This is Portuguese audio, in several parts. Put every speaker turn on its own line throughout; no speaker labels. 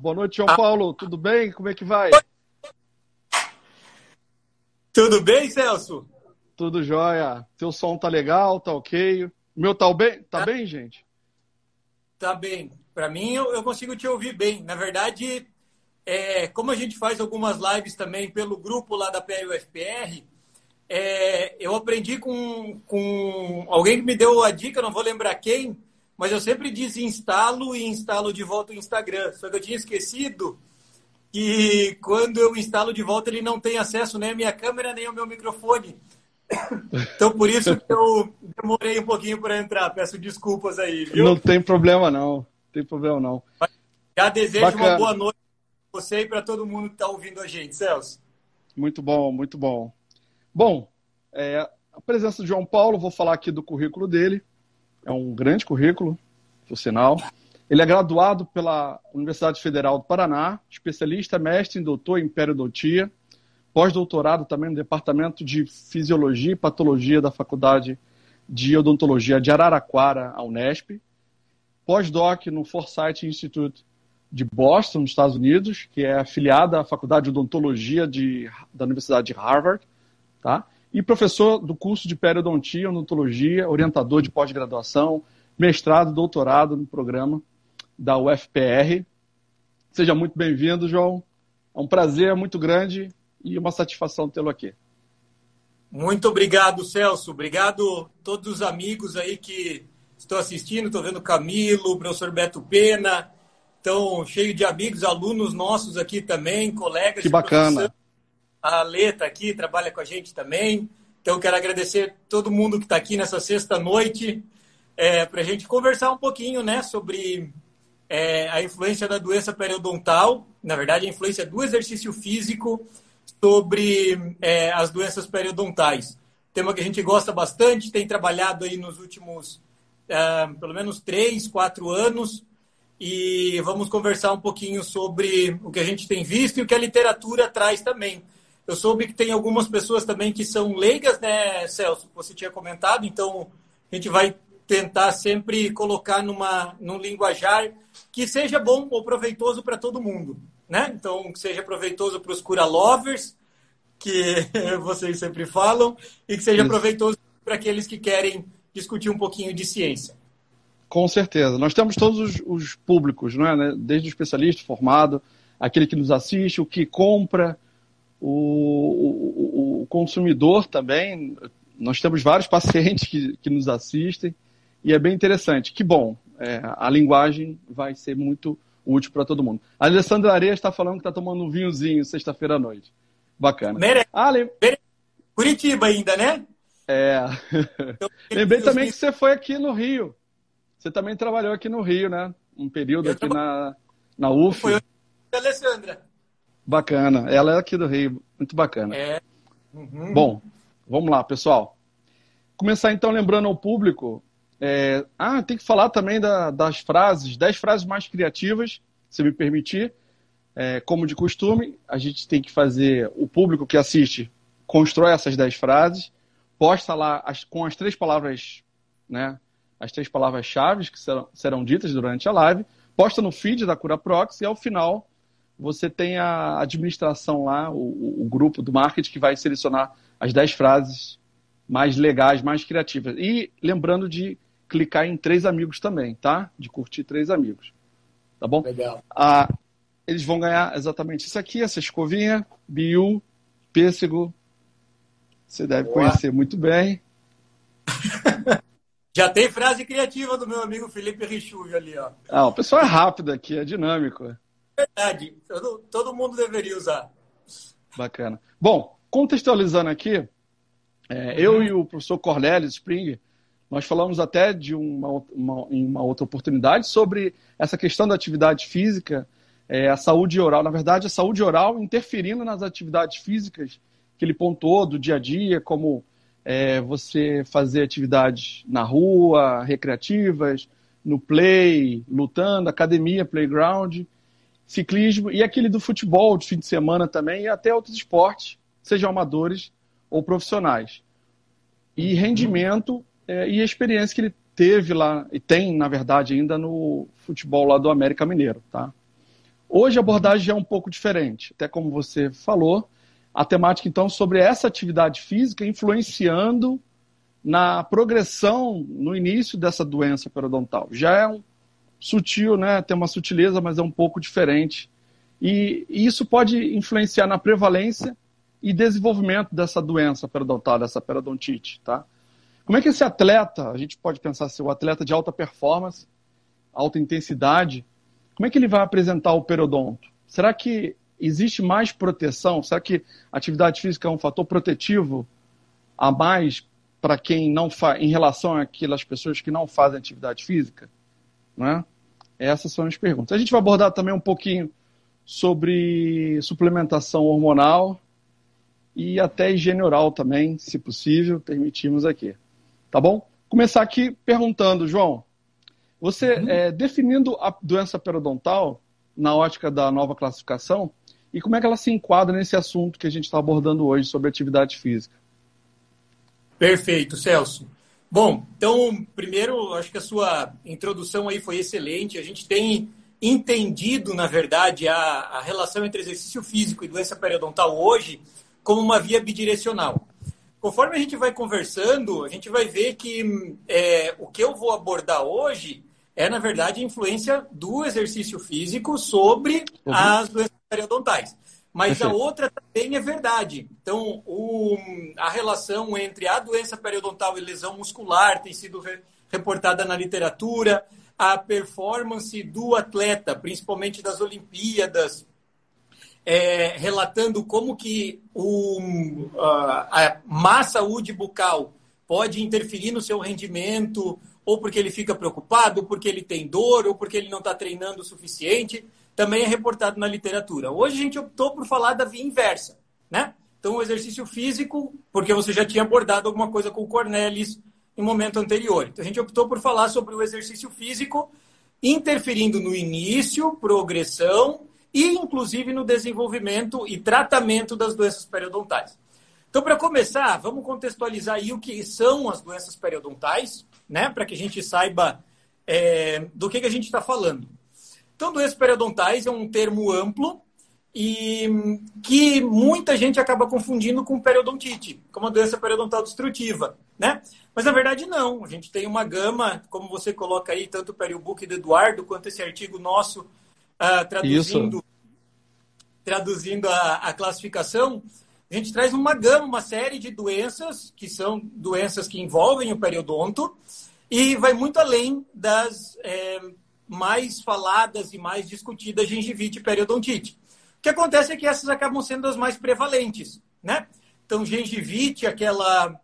Boa noite, João Paulo. Tudo bem? Como é que vai?
Tudo bem, Celso?
Tudo jóia. Teu som tá legal, tá ok? O meu tá bem? Tá bem, gente?
Tá bem. Para mim, eu consigo te ouvir bem. Na verdade, como a gente faz algumas lives também pelo grupo lá da PUFPR, eu aprendi com alguém que me deu a dica, não vou lembrar quem, mas eu sempre desinstalo e instalo de volta o Instagram. Só que eu tinha esquecido que quando eu instalo de volta, ele não tem acesso nem à minha câmera, nem ao meu microfone. Então, por isso que eu demorei um pouquinho para entrar. Peço desculpas aí, viu?
Não tem problema, não. Não tem problema, não.
Já desejo
Bacana.
uma boa noite para você e para todo mundo que está ouvindo a gente, Celso.
Muito bom, muito bom. Bom, a presença de João Paulo, vou falar aqui do currículo dele. É um grande currículo, por sinal. Ele é graduado pela Universidade Federal do Paraná, especialista, mestre em doutor em periodontia, pós-doutorado também no Departamento de Fisiologia e Patologia da Faculdade de Odontologia de Araraquara, a Unesp, pós-doc no Forsyth Institute de Boston, nos Estados Unidos, que é afiliada à Faculdade de Odontologia da Universidade de Harvard, tá? E professor do curso de periodontia e odontologia, orientador de pós-graduação, mestrado, doutorado no programa da UFPR. Seja muito bem-vindo, João. É um prazer muito grande e uma satisfação tê-lo aqui.
Muito obrigado, Celso. Obrigado a todos os amigos aí que estão assistindo. Estou vendo o Camilo, o professor Beto Pena. Estão cheio de amigos, alunos nossos aqui também, colegas.
Que bacana.
Professor. A Alê está aqui, trabalha com a gente também. Então, quero agradecer todo mundo que está aqui nessa sexta-noite para a gente conversar um pouquinho, né, sobre a influência da doença periodontal, na verdade, a influência do exercício físico sobre as doenças periodontais. Tema que a gente gosta bastante, tem trabalhado aí nos últimos, pelo menos 3, 4 anos, e vamos conversar um pouquinho sobre o que a gente tem visto e o que a literatura traz também. Eu soube que tem algumas pessoas também que são leigas, né, Celso? Você tinha comentado, então a gente vai tentar sempre colocar num linguajar que seja bom ou proveitoso para todo mundo, né? Então, que seja proveitoso para os cura lovers, que vocês sempre falam, e que seja proveitoso para aqueles que querem discutir um pouquinho de ciência.
Com certeza. Nós temos todos os públicos, não é, né? Desde o especialista formado, aquele que nos assiste, o que compra, o consumidor também. Nós temos vários pacientes que nos assistem e é bem interessante. Que bom, a linguagem vai ser muito útil para todo mundo. A Alessandra Areia está falando que está tomando um vinhozinho sexta-feira à noite. Bacana.
Curitiba ainda, né?
Então, lembrei também que você foi aqui no Rio. Você também trabalhou aqui no Rio, né? Um período aqui na UF.
Foi a Alessandra.
Bacana. Ela é aqui do Rio. Muito bacana.
Uhum.
Bom, vamos lá, pessoal. Começar então lembrando ao público. Tem que falar também das frases, 10 frases mais criativas, se me permitir. Como de costume, a gente tem que fazer, o público que assiste constrói essas 10 frases, posta lá com as 3 palavras, né? As 3 palavras-chave que serão ditas durante a live, posta no feed da CuraProx e ao final você tem a administração lá, o grupo do marketing que vai selecionar as 10 frases mais legais, mais criativas. E lembrando de clicar em 3 amigos também, tá? De curtir 3 amigos. Tá bom?
Legal.
Eles vão ganhar exatamente isso aqui, essa escovinha, Biu, pêssego. Você deve conhecer muito bem.
Já tem frase criativa do meu amigo Felipe Richuve ali, ó.
O pessoal é rápido aqui, é dinâmico.
Verdade. Todo mundo deveria usar.
Bacana. Bom, contextualizando aqui, eu e o professor Cornélio Spring, nós falamos até em uma outra oportunidade sobre essa questão da atividade física, a saúde oral. Na verdade, a saúde oral interferindo nas atividades físicas que ele pontuou do dia a dia, como você fazer atividades na rua, recreativas, no play, lutando, academia, playground, ciclismo e aquele do futebol de fim de semana também e até outros esportes, sejam amadores ou profissionais. E rendimento e a experiência que ele teve lá, e tem, na verdade, ainda no futebol lá do América Mineiro, tá? Hoje a abordagem é um pouco diferente, até como você falou, a temática então sobre essa atividade física influenciando na progressão, no início dessa doença periodontal. Já é sutil, né? Tem uma sutileza, mas é um pouco diferente. E isso pode influenciar na prevalência e desenvolvimento dessa doença periodontal, dessa periodontite, tá? Como é que esse atleta, a gente pode pensar assim, o atleta de alta performance, alta intensidade, como é que ele vai apresentar o periodonto? Será que existe mais proteção? Será que a atividade física é um fator protetivo a mais para quem não faz, em relação àquelas pessoas que não fazem atividade física? Né? Essas são as perguntas. A gente vai abordar também um pouquinho sobre suplementação hormonal e até higiene oral também, se possível, permitimos aqui. Tá bom? Começar aqui perguntando, João, você definindo a doença periodontal na ótica da nova classificação e como é que ela se enquadra nesse assunto que a gente está abordando hoje sobre atividade física?
Perfeito, Celso. Bom, então, primeiro, acho que a sua introdução aí foi excelente. A gente tem entendido, na verdade, a relação entre exercício físico e doença periodontal hoje como uma via bidirecional. Conforme a gente vai conversando, a gente vai ver que o que eu vou abordar hoje é, na verdade, a influência do exercício físico sobre as doenças periodontais. Mas Perfeito. A outra também é verdade. Então, a relação entre a doença periodontal e lesão muscular tem sido reportada na literatura, a performance do atleta, principalmente das Olimpíadas, relatando como que a má saúde bucal pode interferir no seu rendimento, ou porque ele fica preocupado, ou porque ele tem dor, ou porque ele não está treinando o suficiente, também é reportado na literatura. Hoje a gente optou por falar da via inversa, né? Então, o exercício físico, porque você já tinha abordado alguma coisa com o Cornelis em momento anterior. Então, a gente optou por falar sobre o exercício físico interferindo no início, progressão e, inclusive, no desenvolvimento e tratamento das doenças periodontais. Então, para começar, vamos contextualizar aí o que são as doenças periodontais, né? Para que a gente saiba do que a gente está falando. Então, doenças periodontais é um termo amplo e que muita gente acaba confundindo com periodontite, como a doença periodontal destrutiva, né? Mas, na verdade, não. A gente tem uma gama, como você coloca aí, tanto o periobook do Eduardo, quanto esse artigo nosso, traduzindo a classificação. A gente traz uma gama, uma série de doenças, que são doenças que envolvem o periodonto, e vai muito além das mais faladas e mais discutidas gengivite e periodontite. O que acontece é que essas acabam sendo as mais prevalentes, né? Então, gengivite, aquela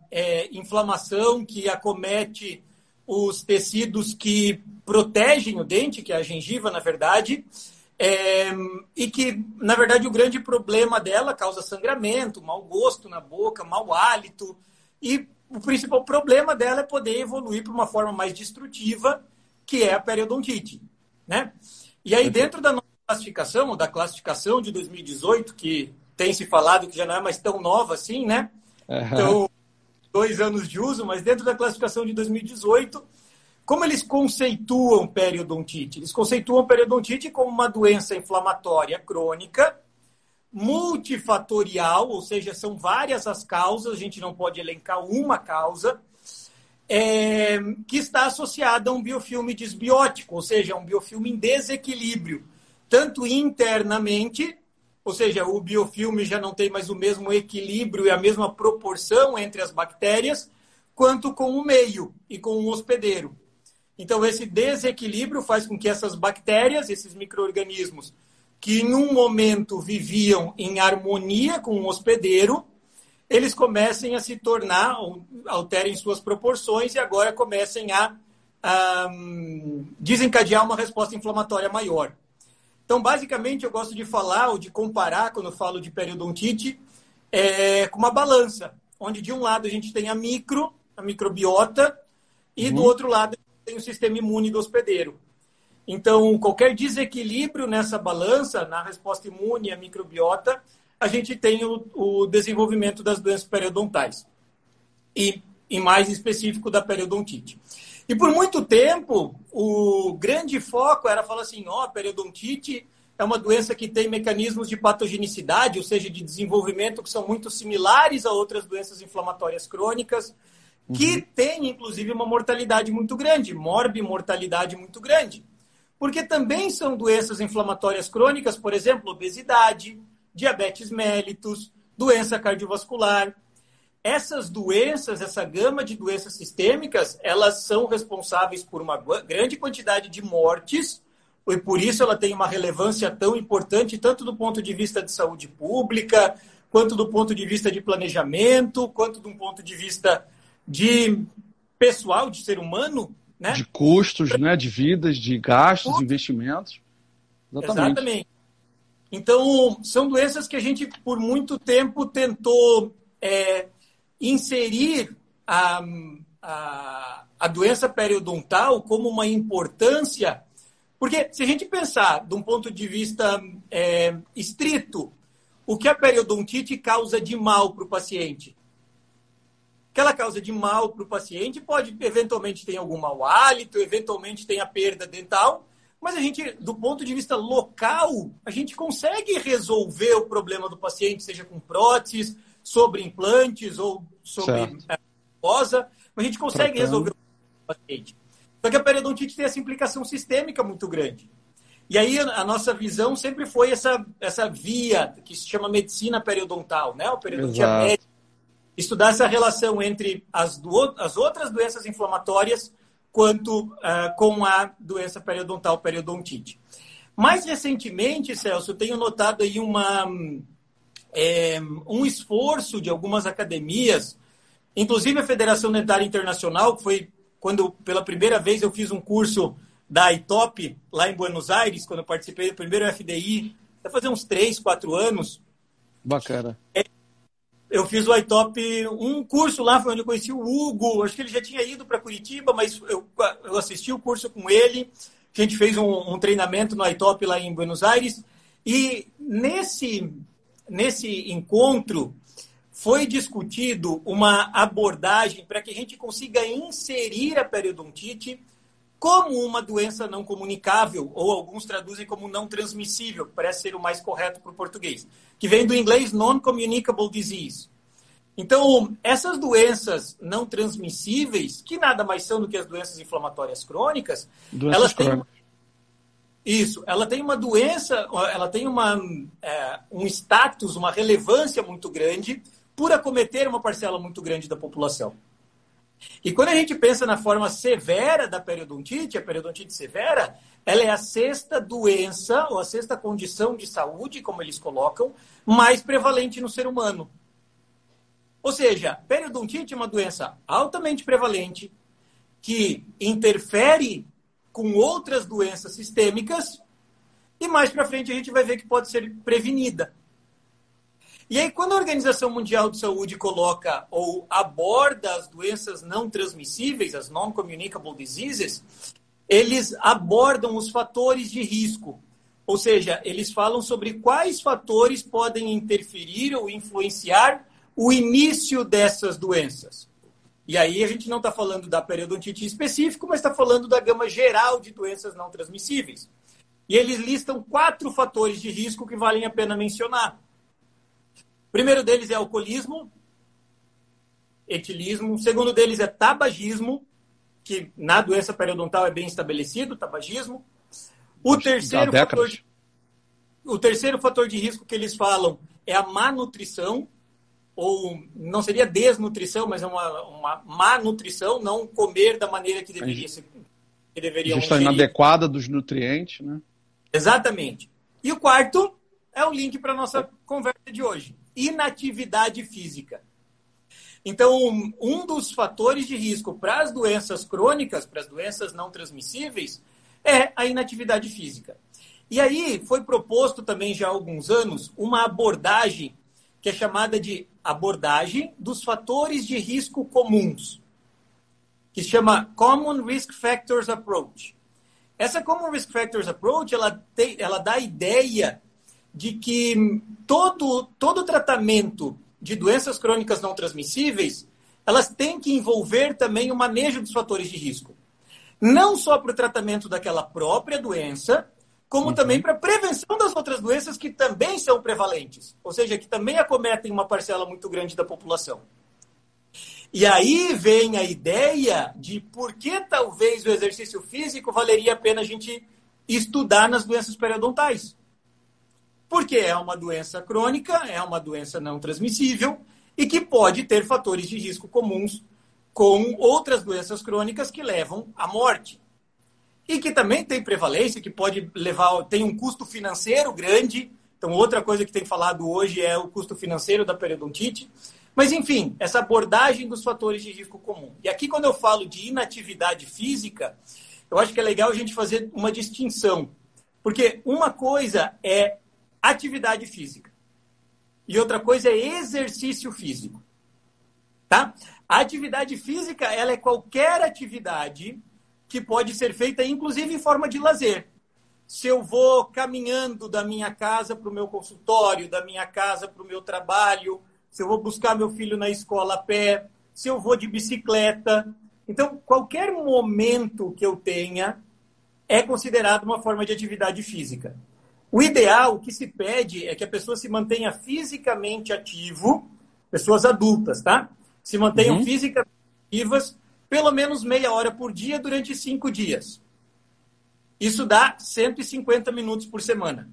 inflamação que acomete os tecidos que protegem o dente, que é a gengiva, na verdade, e que, na verdade, o grande problema dela causa sangramento, mau gosto na boca, mau hálito, e o principal problema dela é poder evoluir para uma forma mais destrutiva, que é a periodontite, né? E aí, dentro da nossa classificação, da classificação de 2018, que tem se falado que já não é mais tão nova assim, né? Então, 2 anos de uso, mas dentro da classificação de 2018, como eles conceituam periodontite? Eles conceituam periodontite como uma doença inflamatória crônica, multifatorial, ou seja, são várias as causas, a gente não pode elencar uma causa, que está associada a um biofilme disbiótico, ou seja, um biofilme em desequilíbrio, tanto internamente, ou seja, o biofilme já não tem mais o mesmo equilíbrio e a mesma proporção entre as bactérias, quanto com o meio e com o hospedeiro. Então, esse desequilíbrio faz com que essas bactérias, esses micro-organismos, que em um momento viviam em harmonia com o hospedeiro, eles comecem a se tornar, alterem suas proporções e agora comecem a desencadear uma resposta inflamatória maior. Então, basicamente, eu gosto de falar ou de comparar, quando eu falo de periodontite, com uma balança, onde de um lado a gente tem a microbiota, e do outro lado tem o sistema imune do hospedeiro. Então, qualquer desequilíbrio nessa balança, na resposta imune à microbiota, a gente tem o desenvolvimento das doenças periodontais. E, em mais específico, da periodontite. E por muito tempo, o grande foco era falar assim, periodontite é uma doença que tem mecanismos de patogenicidade, ou seja, de desenvolvimento que são muito similares a outras doenças inflamatórias crônicas, que tem, inclusive, uma mortalidade muito grande, morbimortalidade muito grande. Porque também são doenças inflamatórias crônicas, por exemplo, obesidade, diabetes mellitus, doença cardiovascular. Essas doenças, essa gama de doenças sistêmicas, elas são responsáveis por uma grande quantidade de mortes, e por isso ela tem uma relevância tão importante, tanto do ponto de vista de saúde pública, quanto do ponto de vista de planejamento, quanto do ponto de vista de pessoal, de ser humano, né?
De custos, né? De vidas, de gastos, investimentos.
Exatamente. Então, são doenças que a gente, por muito tempo, tentou inserir a doença periodontal como uma importância, porque se a gente pensar de um ponto de vista estrito, o que a periodontite causa de mal para o paciente? Que ela causa de mal para o paciente pode, eventualmente, ter algum mau hálito, eventualmente tem a perda dental, mas a gente, do ponto de vista local, a gente consegue resolver o problema do paciente, seja com próteses, sobre implantes ou sobre mucosa, mas a gente consegue resolver o problema do paciente. Só que a periodontite tem essa implicação sistêmica muito grande. E aí a nossa visão sempre foi essa via que se chama medicina periodontal, né? O periodontia médica. Estudar essa relação entre as outras doenças inflamatórias quanto com a doença periodontal, periodontite. Mais recentemente, Celso, eu tenho notado aí um esforço de algumas academias, inclusive a Federação Dentária Internacional, que foi quando pela primeira vez eu fiz um curso da ITOP lá em Buenos Aires, quando eu participei do primeiro FDI, vai fazer uns 3, 4 anos.
Bacana.
Eu fiz o ITOP, um curso lá, foi onde eu conheci o Hugo, acho que ele já tinha ido para Curitiba, mas eu assisti o curso com ele, a gente fez um treinamento no ITOP lá em Buenos Aires, e nesse encontro foi discutido uma abordagem para que a gente consiga inserir a periodontite como uma doença não comunicável, ou alguns traduzem como não transmissível, que parece ser o mais correto para o português, que vem do inglês non-communicable disease. Então, essas doenças não transmissíveis, que nada mais são do que as doenças inflamatórias crônicas, elas têm uma doença, ela tem um status, uma relevância muito grande por acometer uma parcela muito grande da população. E quando a gente pensa na forma severa da periodontite, a periodontite severa, ela é a 6ª doença, ou a 6ª condição de saúde, como eles colocam, mais prevalente no ser humano. Ou seja, periodontite é uma doença altamente prevalente, que interfere com outras doenças sistêmicas, e mais para frente a gente vai ver que pode ser prevenida. E aí, quando a Organização Mundial de Saúde coloca ou aborda as doenças não transmissíveis, as non-communicable diseases, eles abordam os fatores de risco. Ou seja, eles falam sobre quais fatores podem interferir ou influenciar o início dessas doenças. E aí a gente não está falando da periodontite específico, mas está falando da gama geral de doenças não transmissíveis. E eles listam 4 fatores de risco que valem a pena mencionar. O primeiro deles é alcoolismo, etilismo. O segundo deles é tabagismo, que na doença periodontal é bem estabelecido, tabagismo. O terceiro fator de risco que eles falam é a má nutrição, ou não seria desnutrição, mas é uma má nutrição, não comer da maneira que deveria ser. Que deveriam
gestão inadequada dos nutrientes, né?
Exatamente. E o quarto é o link para a nossa conversa de hoje. Inatividade física. Então, um dos fatores de risco para as doenças crônicas, para as doenças não transmissíveis, é a inatividade física. E aí foi proposto também já há alguns anos uma abordagem que é chamada de abordagem dos fatores de risco comuns, que se chama Common Risk Factors Approach. Essa Common Risk Factors Approach, ela dá a ideia de que todo tratamento de doenças crônicas não transmissíveis, elas têm que envolver também o manejo dos fatores de risco. Não só para o tratamento daquela própria doença, como também para prevenção das outras doenças que também são prevalentes, ou seja, que também acometem uma parcela muito grande da população. E aí vem a ideia de por que talvez o exercício físico valeria a pena a gente estudar nas doenças periodontais. Porque é uma doença crônica, é uma doença não transmissível e que pode ter fatores de risco comuns com outras doenças crônicas que levam à morte. E que também tem prevalência, que pode levar, tem um custo financeiro grande. Então, outra coisa que tem falado hoje é o custo financeiro da periodontite. Mas, enfim, essa abordagem dos fatores de risco comum. E aqui, quando eu falo de inatividade física, eu acho que é legal a gente fazer uma distinção. Porque uma coisa é atividade física e outra coisa é exercício físico. Tá? A atividade física, ela é qualquer atividade que pode ser feita, inclusive, em forma de lazer. Se eu vou caminhando da minha casa para o meu consultório, da minha casa para o meu trabalho, se eu vou buscar meu filho na escola a pé, se eu vou de bicicleta. Então, qualquer momento que eu tenha é considerado uma forma de atividade física. O ideal, o que se pede, é que a pessoa se mantenha fisicamente ativo, pessoas adultas, tá? Se mantenham fisicamente ativas pelo menos meia hora por dia durante 5 dias. Isso dá 150 minutos por semana.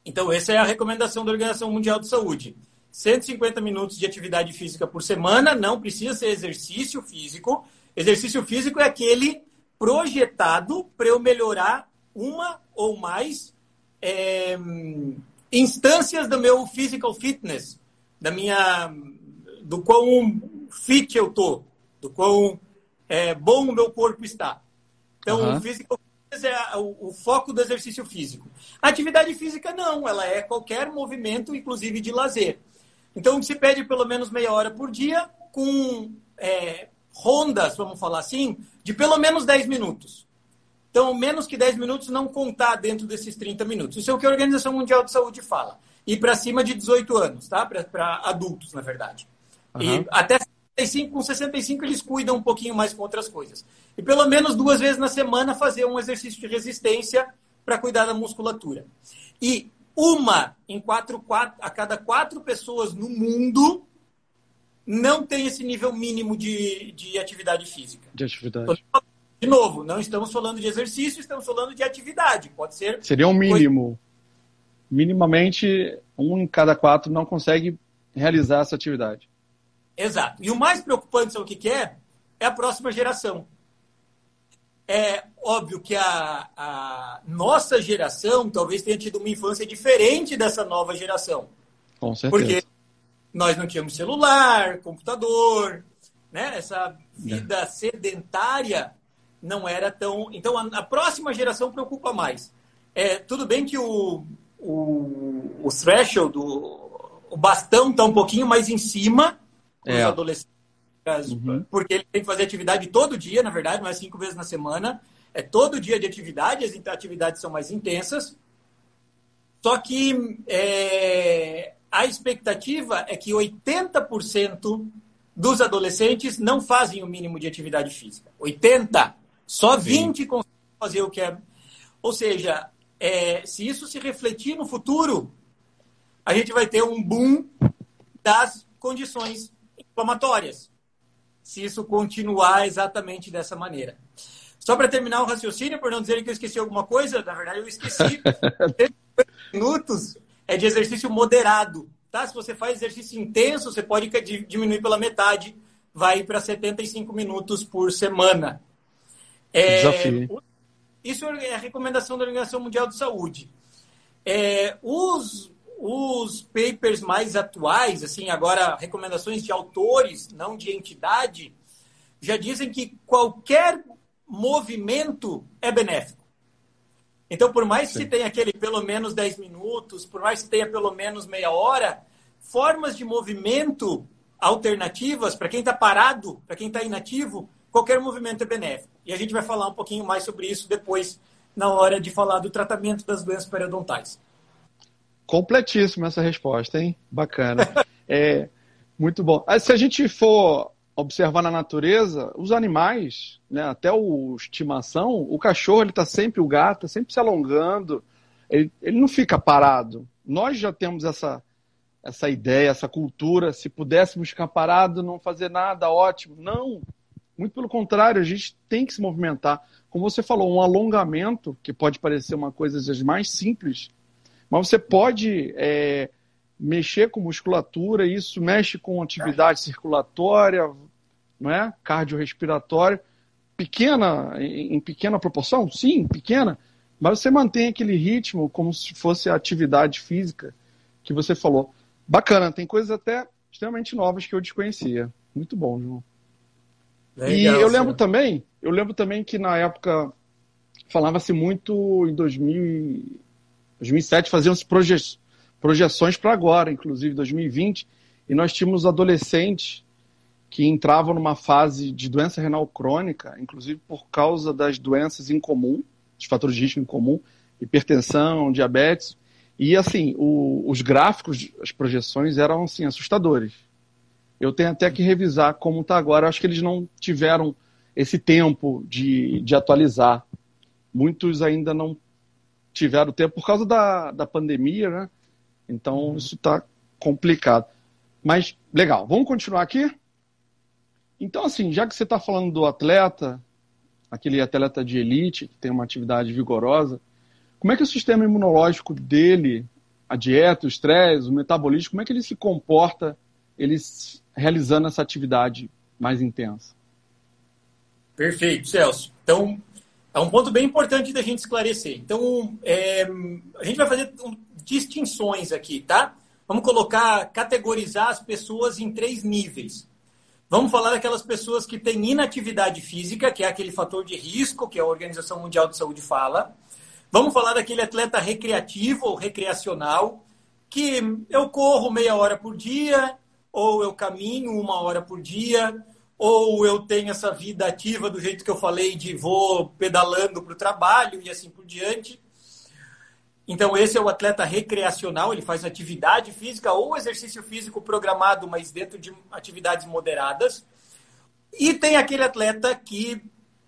Então, essa é a recomendação da Organização Mundial de Saúde. 150 minutos de atividade física por semana, não precisa ser exercício físico. Exercício físico é aquele projetado para eu melhorar uma ou mais instâncias do meu physical fitness, do quão fit eu tô, do quão bom o meu corpo está. Então, o physical fitness é o foco do exercício físico. A atividade física não, ela é qualquer movimento, inclusive de lazer. Então, se pede pelo menos meia hora por dia, com rondas, vamos falar assim, de pelo menos 10 minutos. Então, menos que 10 minutos não contar dentro desses 30 minutos. Isso é o que a Organização Mundial de Saúde fala. E para cima de 18 anos, tá? Para adultos, na verdade. E até 65, com 65 eles cuidam um pouquinho mais com outras coisas. E pelo menos 2 vezes na semana fazer um exercício de resistência para cuidar da musculatura. E a cada 4 pessoas no mundo não tem esse nível mínimo de atividade física.
De atividade.
De novo, não estamos falando de exercício, estamos falando de atividade. Pode ser...
Seria um mínimo. Minimamente, 1 em cada 4 não consegue realizar essa atividade.
Exato. E o mais preocupante, sabe o que é? É a próxima geração. É óbvio que a nossa geração talvez tenha tido uma infância diferente dessa nova geração.
Com certeza.
Porque nós não tínhamos celular, computador, né? Essa vida sedentária não era tão... Então, a próxima geração preocupa mais. Tudo bem que o threshold, o bastão está um pouquinho mais em cima dos adolescentes, porque ele tem que fazer atividade todo dia, na verdade, não é 5 vezes na semana. É todo dia de atividade, as atividades são mais intensas. Só que a expectativa é que 80% dos adolescentes não fazem o mínimo de atividade física. 80%. Só 20% conseguem fazer o que é... Ou seja, se isso se refletir no futuro, a gente vai ter um boom das condições inflamatórias. Se isso continuar exatamente dessa maneira. Só para terminar o raciocínio, por não dizer que eu esqueci alguma coisa, na verdade eu esqueci. 30 minutos é de exercício moderado. Tá? Se você faz exercício intenso, você pode diminuir pela metade, vai para 75 minutos por semana.
Desafio.
Isso é a recomendação da Organização Mundial de Saúde. Os papers mais atuais, assim, agora recomendações de autores, não de entidade, já dizem que qualquer movimento é benéfico. Então, por mais que se tenha aquele pelo menos 10 minutos, por mais que tenha pelo menos meia hora, formas de movimento alternativas, para quem está parado, para quem está inativo, qualquer movimento é benéfico. E a gente vai falar um pouquinho mais sobre isso depois, na hora de falar do tratamento das doenças periodontais.
Completíssima essa resposta, hein? Bacana. Muito bom. Se a gente for observar na natureza, os animais, né, até o estimação, o cachorro, ele tá sempre, o gato, tá sempre se alongando, ele não fica parado. Nós já temos essa ideia, essa cultura, se pudéssemos ficar parado, não fazer nada, ótimo. Não, muito pelo contrário, a gente tem que se movimentar. Como você falou, um alongamento, que pode parecer uma coisa das mais simples, mas você pode mexer com musculatura, isso mexe com atividade circulatória, não é? Cardiorrespiratória, pequena, em pequena proporção, sim, pequena, mas você mantém aquele ritmo como se fosse a atividade física que você falou. Bacana, tem coisas até extremamente novas que eu desconhecia. Muito bom, João. Legal, e eu lembro também que na época falava-se muito em 2007, faziam-se projeções para agora, inclusive 2020, e nós tínhamos adolescentes que entravam numa fase de doença renal crônica, inclusive por causa das doenças em comum, dos fatores de risco em comum, hipertensão, diabetes, e assim, os gráficos, as projeções eram assim, assustadores. Eu tenho até que revisar como está agora, eu acho que eles não tiveram esse tempo de atualizar. Muitos ainda não tiveram tempo por causa da pandemia, né? Então isso está complicado. Mas, legal, vamos continuar aqui? Então, assim, já que você está falando do atleta, aquele atleta de elite, que tem uma atividade vigorosa, como é que o sistema imunológico dele, a dieta, o estresse, o metabolismo, como é que ele se comporta, realizando essa atividade mais intensa?
Perfeito, Celso. Então, é um ponto bem importante da gente esclarecer. Então, a gente vai fazer distinções aqui, tá? Vamos categorizar as pessoas em 3 níveis. Vamos falar daquelas pessoas que têm inatividade física, que é aquele fator de risco que a Organização Mundial de Saúde fala. Vamos falar daquele atleta recreativo ou recreacional, que eu corro meia hora por dia, ou eu caminho 1 hora por dia, ou eu tenho essa vida ativa do jeito que eu falei, de vou pedalando para o trabalho e assim por diante. Então, esse é o atleta recreacional, ele faz atividade física ou exercício físico programado, mas dentro de atividades moderadas. E tem aquele atleta que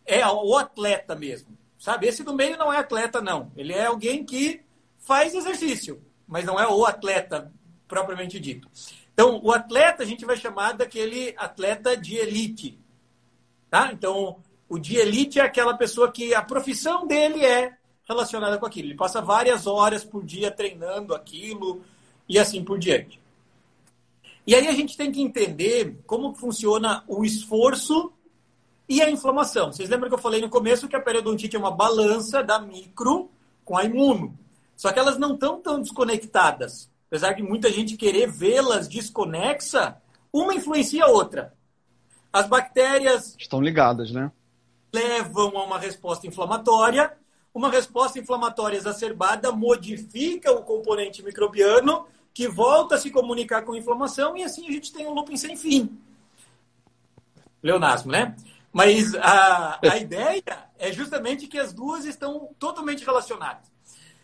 é o atleta mesmo, sabe? Esse do meio não é atleta, não. Ele é alguém que faz exercício, mas não é o atleta propriamente dito. Então, o atleta a gente vai chamar daquele atleta de elite, tá? Então, o de elite é aquela pessoa que a profissão dele é relacionada com aquilo. Ele passa várias horas por dia treinando aquilo e assim por diante. E aí a gente tem que entender como funciona o esforço e a inflamação. Vocês lembram que eu falei no começo que a periodontite é uma balança da micro com a imuno. Só que elas não estão tão desconectadas. Apesar de muita gente querer vê-las desconexa, uma influencia a outra. As bactérias
estão ligadas, né?
Levam a uma resposta inflamatória. Uma resposta inflamatória exacerbada modifica o componente microbiano, que volta a se comunicar com a inflamação, e assim a gente tem um looping sem fim. Pleonasmo, né? Mas a ideia é justamente que as duas estão totalmente relacionadas.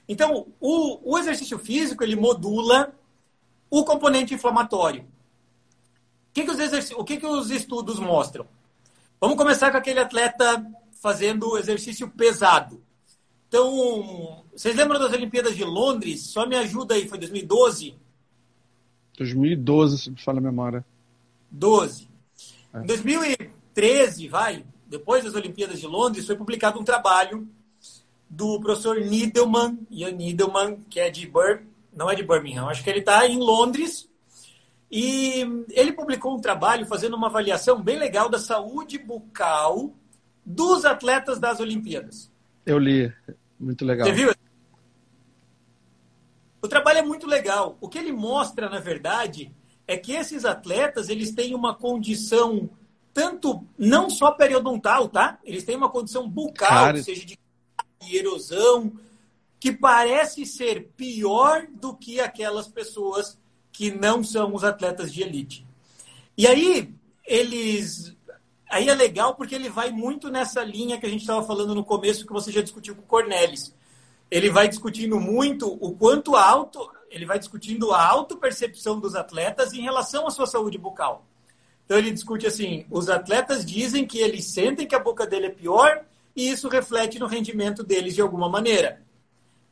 Então, o exercício físico, ele modula o componente inflamatório. O que os estudos mostram? Vamos começar com aquele atleta fazendo exercício pesado. Então, vocês lembram das Olimpíadas de Londres? Só me ajuda aí, foi 2012?
2012, se me fala a memória.
12. Em 2013, depois das Olimpíadas de Londres, foi publicado um trabalho do professor Needleman, Ian Needleman, que é não é de Birmingham, acho que ele está em Londres, e ele publicou um trabalho fazendo uma avaliação bem legal da saúde bucal dos atletas das Olimpíadas.
Eu li, muito legal.
Você viu? O trabalho é muito legal. O que ele mostra, na verdade, é que esses atletas, eles têm uma condição tanto, não só periodontal, tá? Eles têm uma condição bucal, ou seja, de erosão, que parece ser pior do que aquelas pessoas que não são os atletas de elite. E aí, aí é legal porque ele vai muito nessa linha que a gente estava falando no começo, que você já discutiu com o Cornelis. Ele vai discutindo muito ele vai discutindo a autopercepção dos atletas em relação à sua saúde bucal. Então ele discute assim, os atletas dizem que eles sentem que a boca dele é pior e isso reflete no rendimento deles de alguma maneira.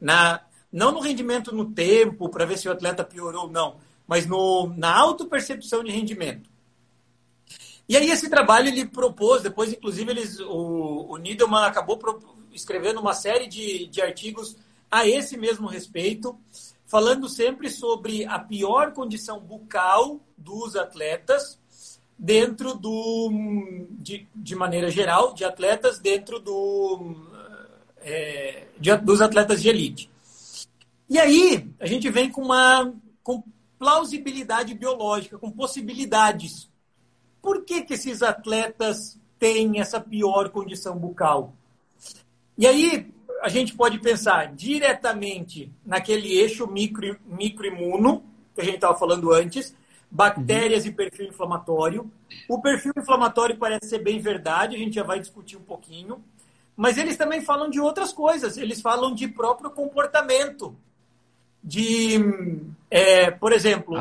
Não no rendimento no tempo, para ver se o atleta piorou ou não, mas na autopercepção de rendimento. E aí esse trabalho ele propôs, depois inclusive o Needleman acabou escrevendo uma série de artigos a esse mesmo respeito, falando sempre sobre a pior condição bucal dos atletas dentro de maneira geral, de atletas dentro dos atletas de elite. E aí a gente vem com plausibilidade biológica, com possibilidades. Por que esses atletas têm essa pior condição bucal? E aí a gente pode pensar diretamente naquele eixo microimuno, que a gente estava falando antes, bactérias e perfil inflamatório. O perfil inflamatório parece ser bem verdade, a gente já vai discutir um pouquinho. Mas eles também falam de outras coisas, eles falam de próprio comportamento. Por exemplo,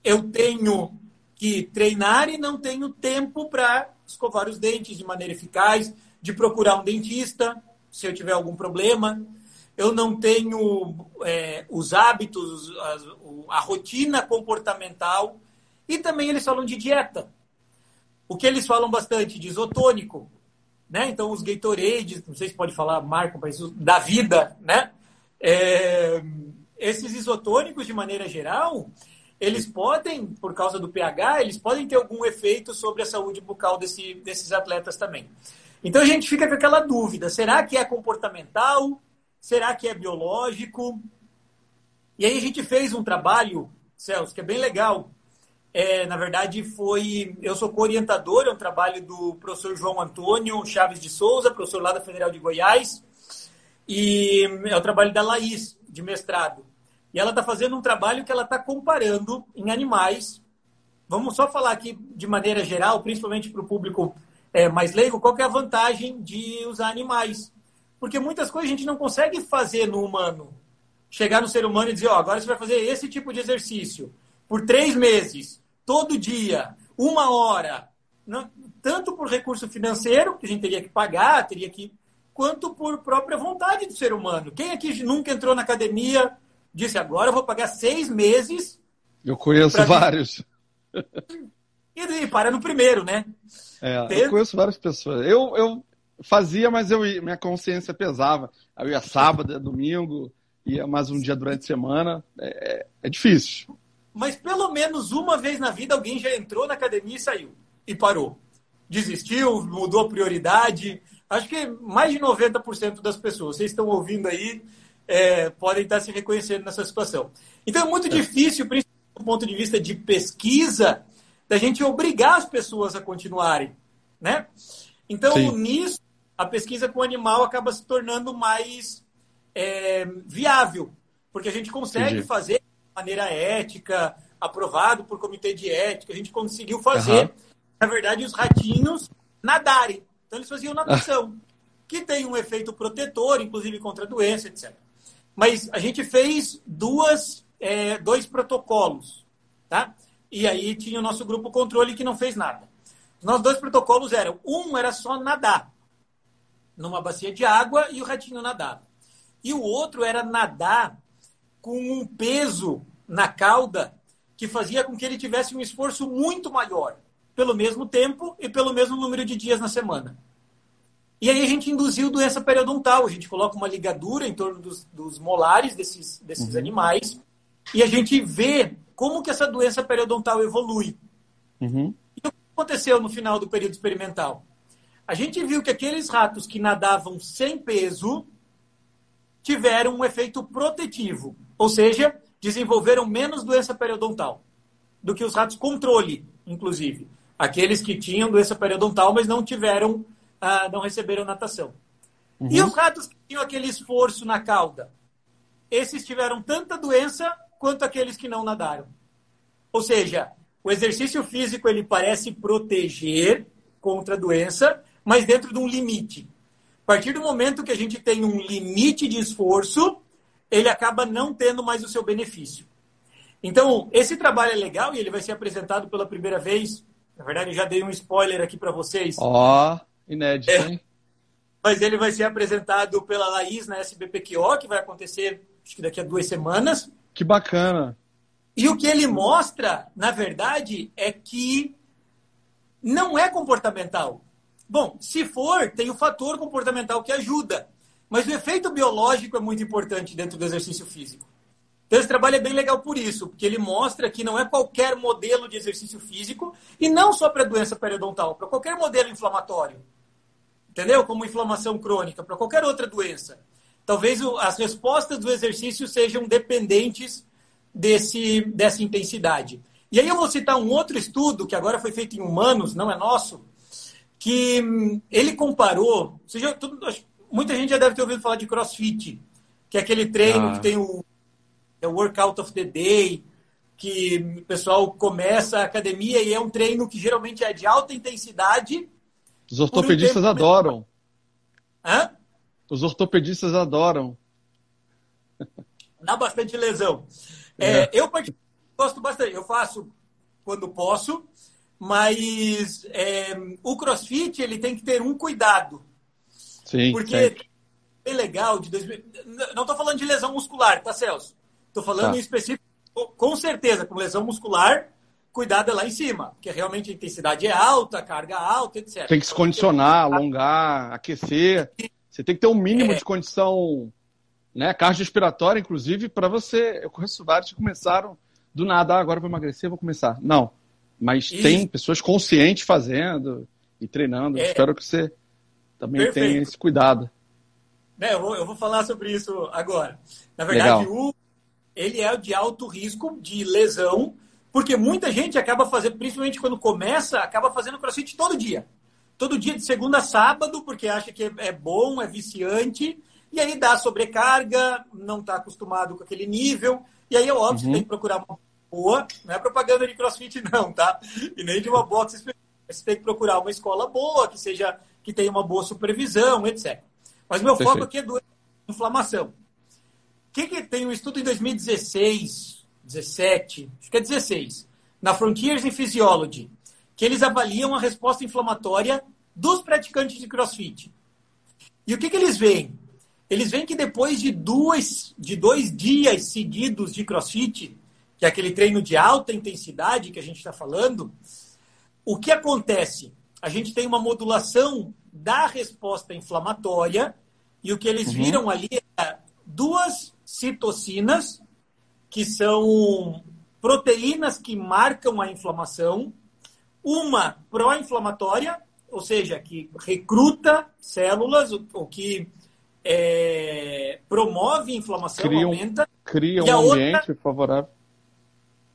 eu tenho que treinar e não tenho tempo para escovar os dentes de maneira eficaz, de procurar um dentista, se eu tiver algum problema. Eu não tenho os hábitos, a rotina comportamental. E também eles falam de dieta. O que eles falam bastante de isotônico, né? Então, os Gatorades, não sei se pode falar marca, mas da vida, né? Esses isotônicos, de maneira geral, eles podem, por causa do pH, eles podem ter algum efeito sobre a saúde bucal desses atletas também. Então, a gente fica com aquela dúvida, será que é comportamental? Será que é biológico? E aí a gente fez um trabalho, Celso, que é bem legal. Na verdade, eu sou co-orientador, é um trabalho do professor João Antônio Chaves de Souza, professor lá da Federal de Goiás, e é o trabalho da Laís, de mestrado. E ela está fazendo um trabalho que ela está comparando em animais. Vamos só falar aqui de maneira geral, principalmente para o público mais leigo, qual que é a vantagem de usar animais. Porque muitas coisas a gente não consegue fazer no humano. Chegar no ser humano e dizer, agora você vai fazer esse tipo de exercício por 3 meses, todo dia, 1 hora. Não, tanto por recurso financeiro, que a gente teria que pagar, quanto por própria vontade do ser humano. Quem aqui nunca entrou na academia, disse, agora eu vou pagar 6 meses...
Eu conheço vários.
E para no primeiro, né?
Eu conheço várias pessoas. Eu fazia, mas minha consciência pesava. Eu ia sábado, domingo, ia mais um dia durante a semana. É difícil.
Mas pelo menos uma vez na vida alguém já entrou na academia e saiu. E parou. Desistiu, mudou a prioridade. Acho que mais de 90% das pessoas, vocês estão ouvindo aí, podem estar se reconhecendo nessa situação. Então é muito difícil, principalmente do ponto de vista de pesquisa, da gente obrigar as pessoas a continuarem, né? Então, nisso, a pesquisa com o animal acaba se tornando mais viável, porque a gente consegue fazer de maneira ética, aprovado por comitê de ética, a gente conseguiu fazer, na verdade, os ratinhos nadarem. Então, eles faziam natação, que tem um efeito protetor, inclusive contra a doença, etc. Mas a gente fez 2 protocolos, tá? E aí tinha o nosso grupo controle que não fez nada. Os nossos 2 protocolos eram, um era só nadar numa bacia de água e o ratinho nadava. E o outro era nadar com um peso na cauda que fazia com que ele tivesse um esforço muito maior, pelo mesmo tempo e pelo mesmo número de dias na semana. E aí a gente induziu doença periodontal. A gente coloca uma ligadura em torno dos molares desses animais e a gente vê como que essa doença periodontal evolui. E o que aconteceu no final do período experimental? A gente viu que aqueles ratos que nadavam sem peso tiveram um efeito protetivo, ou seja, desenvolveram menos doença periodontal do que os ratos controle, inclusive. Aqueles que tinham doença periodontal, mas não receberam natação. E os ratos que tinham aquele esforço na cauda? Esses tiveram tanta doença quanto aqueles que não nadaram. Ou seja, o exercício físico ele parece proteger contra a doença, mas dentro de um limite. A partir do momento que a gente tem um limite de esforço, ele acaba não tendo mais o seu benefício. Então, esse trabalho é legal e ele vai ser apresentado pela primeira vez. Na verdade, eu já dei um spoiler aqui para vocês.
Ó, inédito, hein?
Mas ele vai ser apresentado pela Laís na SBPQO, que vai acontecer, acho que daqui a 2 semanas.
Que bacana.
E o que ele mostra, na verdade, é que não é comportamental. Bom, se for, tem o fator comportamental que ajuda. Mas o efeito biológico é muito importante dentro do exercício físico. Então, esse trabalho é bem legal por isso, porque ele mostra que não é qualquer modelo de exercício físico, e não só para doença periodontal, para qualquer modelo inflamatório. Entendeu? Como inflamação crônica, para qualquer outra doença. Talvez as respostas do exercício sejam dependentes dessa intensidade. E aí eu vou citar um outro estudo, que agora foi feito em humanos, não é nosso, que ele comparou... muita gente já deve ter ouvido falar de CrossFit, que é aquele treino que tem o Workout of the Day, que o pessoal começa a academia e é um treino que geralmente é de alta intensidade.
Os ortopedistas adoram.
Hã?
Os ortopedistas adoram.
Dá bastante lesão. Eu particularmente gosto bastante. Eu faço quando posso, mas o CrossFit ele tem que ter um cuidado.
Sim,
porque é legal. Não estou falando de lesão muscular, tá, Celso? Estou falando em específico, com certeza, com lesão muscular, cuidado é lá em cima, porque realmente a intensidade é alta, a carga alta, etc.
Tem que se condicionar, alongar, aquecer. Você tem que ter um mínimo de condição, né, cardiorrespiratória, inclusive, para você... Eu conheço vários que começaram do nada, agora vou emagrecer, vou começar. Não, mas tem pessoas conscientes fazendo e treinando. Espero que você também tenha esse cuidado.
Eu vou falar sobre isso agora. Na verdade, ele é de alto risco de lesão, porque muita gente acaba fazendo, principalmente quando começa, acaba fazendo CrossFit todo dia. Todo dia, de segunda a sábado, porque acha que é bom, é viciante, e aí dá sobrecarga, não está acostumado com aquele nível, e aí é óbvio, você tem que procurar uma boa, não é propaganda de CrossFit não, tá? E nem de uma box específica. Você tem que procurar uma escola boa, que tenha uma boa supervisão, etc. Mas meu foco aqui é doença de inflamação. Que tem um estudo em 2016, 17, acho que é 16, na Frontiers in Physiology, que eles avaliam a resposta inflamatória dos praticantes de CrossFit. E o que eles veem? Eles veem que depois de 2 dias seguidos de CrossFit, que é aquele treino de alta intensidade que a gente está falando, o que acontece? A gente tem uma modulação da resposta inflamatória, e o que eles viram ali é 2 citocinas, que são proteínas que marcam a inflamação, uma pró-inflamatória, ou seja, que recruta células, ou que promove inflamação, aumenta.
Cria um ambiente favorável.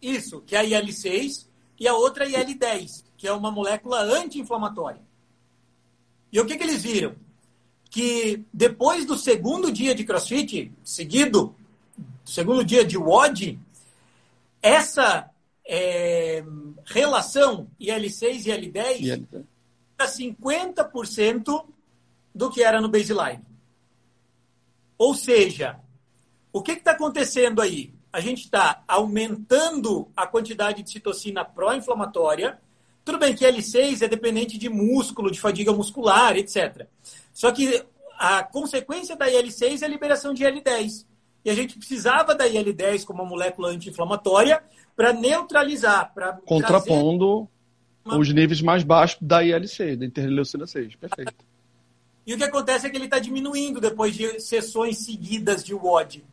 Isso, que é a IL-6, e a outra é a IL-10, que é uma molécula anti-inflamatória. E o que eles viram? Que depois do segundo dia de CrossFit, seguido, segundo dia de WOD, essa relação IL-6 e IL-10 era 50% do que era no baseline. Ou seja, o que está acontecendo aí? A gente está aumentando a quantidade de citocina pró-inflamatória. Tudo bem que IL-6 é dependente de músculo, de fadiga muscular, etc. Só que a consequência da IL-6 é a liberação de IL-10. E a gente precisava da IL-10 como uma molécula anti-inflamatória para neutralizar, para
contrapondo os níveis mais baixos da IL-6, da interleucina 6. Perfeito.
E o que acontece é que ele está diminuindo depois de sessões seguidas de WOD.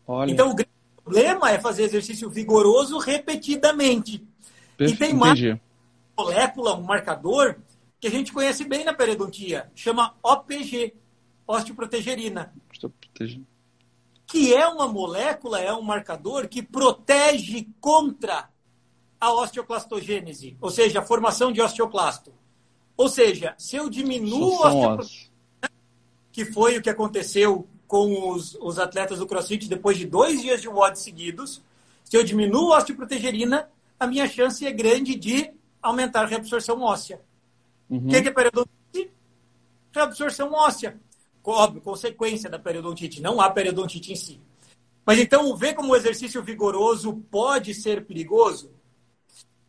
Olha.
Então, o grande problema é fazer exercício vigoroso repetidamente. E tem mais uma molécula, um marcador, que a gente conhece bem na periodontia, chama OPG, osteoprotegerina. Que é uma molécula, é um marcador que protege contra a osteoclastogênese, ou seja, a formação de osteoclasto. Ou seja, se eu diminuo a osteoprotegerina, que foi o que aconteceu com os atletas do CrossFit depois de 2 dias de WOD seguidos, se eu diminuo a osteoprotegerina, a minha chance é grande de aumentar a reabsorção óssea. O que é periodontite? Reabsorção óssea. Óbvio, consequência da periodontite, não a periodontite em si. Mas então, vê como o exercício vigoroso pode ser perigoso?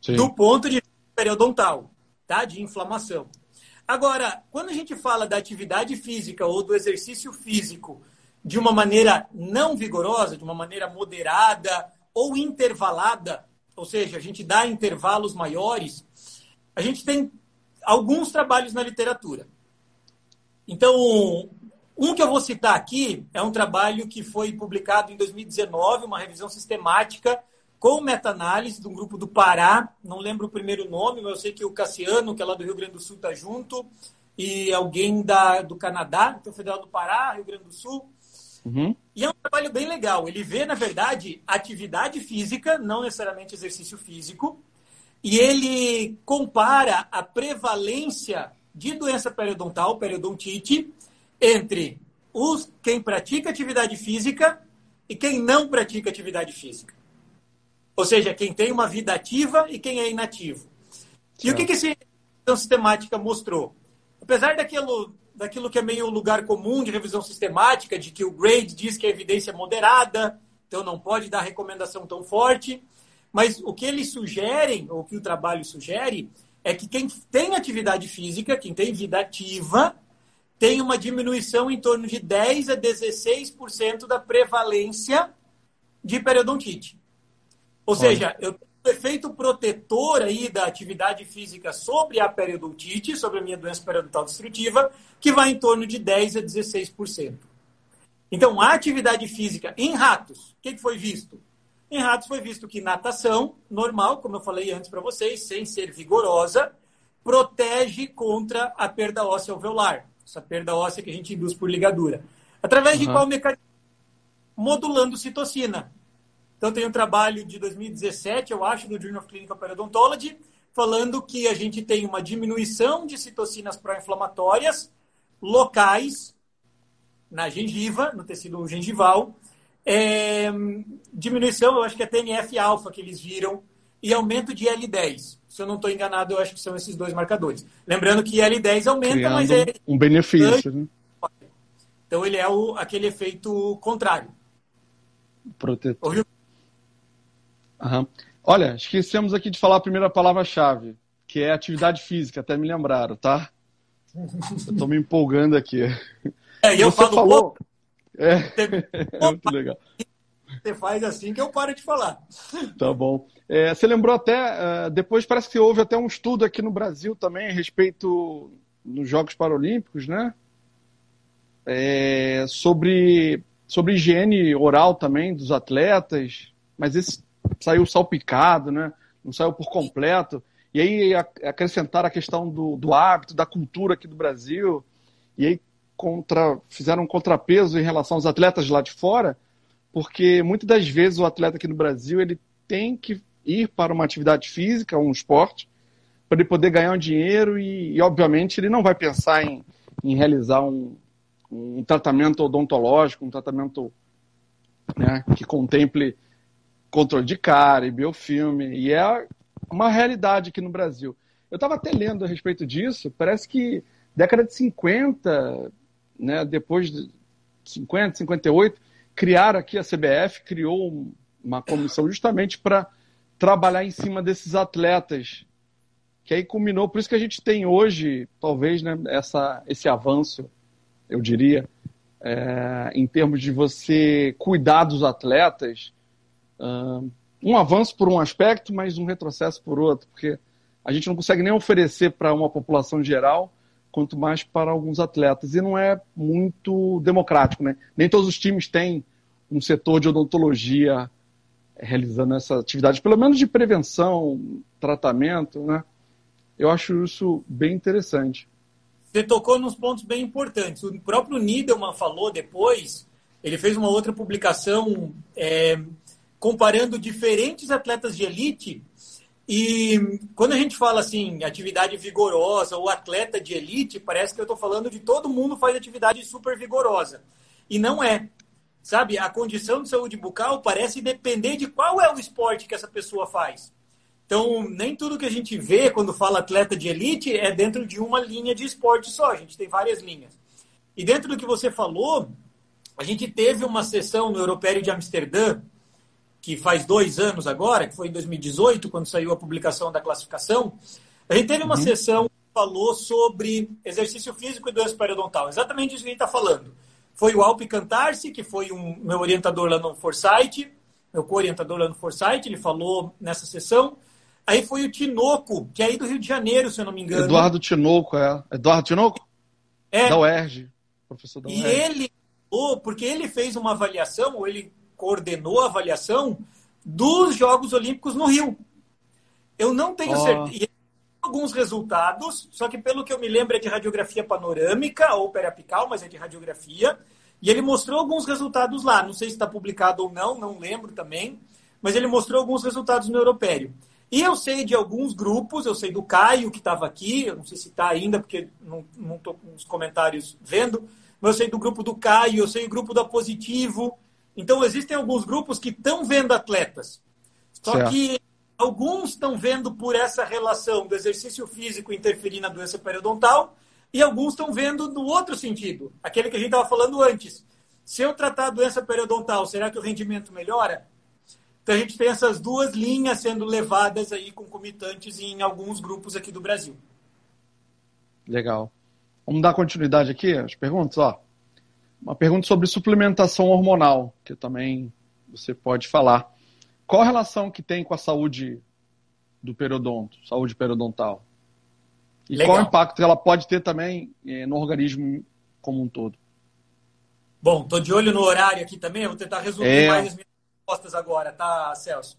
Sim.
Do ponto de vista periodontal, tá? De inflamação. Agora, quando a gente fala da atividade física ou do exercício físico de uma maneira não vigorosa, de uma maneira moderada ou intervalada, ou seja, a gente dá intervalos maiores, a gente tem alguns trabalhos na literatura. Então, um que eu vou citar aqui é um trabalho que foi publicado em 2019, uma revisão sistemática com meta-análise de um grupo do Pará, não lembro o primeiro nome, mas eu sei que o Cassiano, que é lá do Rio Grande do Sul, está junto, e alguém do Canadá, então Federal do Pará, Rio Grande do Sul.
Uhum.
E é um trabalho bem legal. Ele vê, na verdade, atividade física, não necessariamente exercício físico, e ele compara a prevalência de doença periodontal, periodontite, entre quem pratica atividade física e quem não pratica atividade física. Ou seja, quem tem uma vida ativa e quem é inativo. Certo. E o que essa revisão sistemática mostrou? Apesar daquilo que é meio lugar comum de revisão sistemática, de que o GRADE diz que a evidência é moderada, então não pode dar recomendação tão forte, mas o que eles sugerem, ou o que o trabalho sugere, é que quem tem atividade física, quem tem vida ativa, tem uma diminuição em torno de 10% a 16% da prevalência de periodontite. Ou seja, eu tenho um efeito protetor aí da atividade física sobre a periodontite, sobre a minha doença periodontal destrutiva, que vai em torno de 10% a 16%. Então, a atividade física em ratos, o que foi visto? Em ratos foi visto que natação normal, como eu falei antes para vocês, sem ser vigorosa, protege contra a perda óssea alveolar. Essa perda óssea que a gente induz por ligadura. Através de qual mecanismo? Modulando citocina. Então, tem um trabalho de 2017, eu acho, do Journal of Clinical Periodontology, falando que a gente tem uma diminuição de citocinas pró-inflamatórias locais na gengiva, no tecido gengival. Diminuição, eu acho que é TNF-alfa que eles viram, e aumento de L10. Se eu não estou enganado, eu acho que são esses dois marcadores. Lembrando que L10 aumenta, criando mas é
um benefício, né?
Então, ele é aquele efeito contrário.
Protetor.
Ouviu?
Uhum. Olha, esquecemos aqui de falar a primeira palavra-chave, que é atividade física, até me lembraram, tá? Eu estou me empolgando aqui.
E eu
Você falou... É muito legal.
Você faz assim que eu paro de falar.
Tá bom. Você lembrou até, depois parece que houve até um estudo aqui no Brasil também a respeito dos Jogos Paralímpicos, né? Sobre higiene oral também dos atletas, mas esse saiu salpicado, né? Não saiu por completo. E aí acrescentaram a questão do hábito, da cultura aqui do Brasil, e aí fizeram um contrapeso em relação aos atletas lá de fora, porque muitas das vezes o atleta aqui no Brasil ele tem que ir para uma atividade física, um esporte, para ele poder ganhar um dinheiro e obviamente, ele não vai pensar em realizar um tratamento odontológico, um tratamento, né, que contemple controle de cárie, biofilme, e é uma realidade aqui no Brasil. Eu estava até lendo a respeito disso, parece que década de 50, né, depois de 50, 58, criaram aqui, a CBF criou uma comissão justamente para trabalhar em cima desses atletas, que aí culminou, por isso que a gente tem hoje, talvez, né, esse avanço, eu diria, em termos de você cuidar dos atletas, um avanço por um aspecto, mas um retrocesso por outro, porque a gente não consegue nem oferecer para uma população geral, quanto mais para alguns atletas, e não é muito democrático, né? Nem todos os times têm um setor de odontologia realizando essa atividade, pelo menos de prevenção, tratamento, né? Eu acho isso bem interessante.
Você tocou nos pontos bem importantes. O próprio Nidelman falou depois, ele fez uma outra publicação comparando diferentes atletas de elite, e quando a gente fala assim, atividade vigorosa ou atleta de elite, parece que eu estou falando de todo mundo faz atividade super vigorosa. E não é. Sabe, a condição de saúde bucal parece depender de qual é o esporte que essa pessoa faz. Então, nem tudo que a gente vê quando fala atleta de elite é dentro de uma linha de esporte só. A gente tem várias linhas. E dentro do que você falou, a gente teve uma sessão no Europério de Amsterdã, que faz 2 anos agora, que foi em 2018, quando saiu a publicação da classificação. A gente teve uma sessão que falou sobre exercício físico e doença periodontal. Exatamente isso que a gente está falando. Foi o Alpe Cantarsi, que foi meu orientador lá no Foresight, meu co-orientador lá no Foresight, ele falou nessa sessão. Aí foi o Tinoco, que é aí do Rio de Janeiro, se eu não me engano.
Eduardo Tinoco, é. Eduardo Tinoco?
É.
Da UERJ, professor da UERJ.
E ele falou, porque ele fez uma avaliação, ou ele coordenou a avaliação dos Jogos Olímpicos no Rio. Eu não tenho certeza. E alguns resultados, só que pelo que eu me lembro é de radiografia panorâmica ou periapical, mas é de radiografia. E ele mostrou alguns resultados lá. Não sei se está publicado ou não, não lembro também. Mas ele mostrou alguns resultados no Europério. E eu sei de alguns grupos, eu sei do Caio, que estava aqui, eu não sei se está ainda, porque não estou com os comentários vendo, mas eu sei do grupo do Caio, eu sei do grupo da Positivo. Então, existem alguns grupos que estão vendo atletas. Só certo. Que alguns estão vendo por essa relação do exercício físico interferir na doença periodontal e alguns estão vendo no outro sentido, aquele que a gente estava falando antes. Se eu tratar a doença periodontal, será que o rendimento melhora? Então, a gente tem essas 2 linhas sendo levadas aí concomitantes em alguns grupos aqui do Brasil.
Legal. Vamos dar continuidade aqui às perguntas, ó. Uma pergunta sobre suplementação hormonal, que também você pode falar. Qual a relação que tem com a saúde do periodonto, saúde periodontal? E legal. Qual o impacto que ela pode ter também no organismo como um todo?
Bom, estou de olho no horário aqui também, eu vou tentar resumir mais as minhas respostas agora, tá, Celso?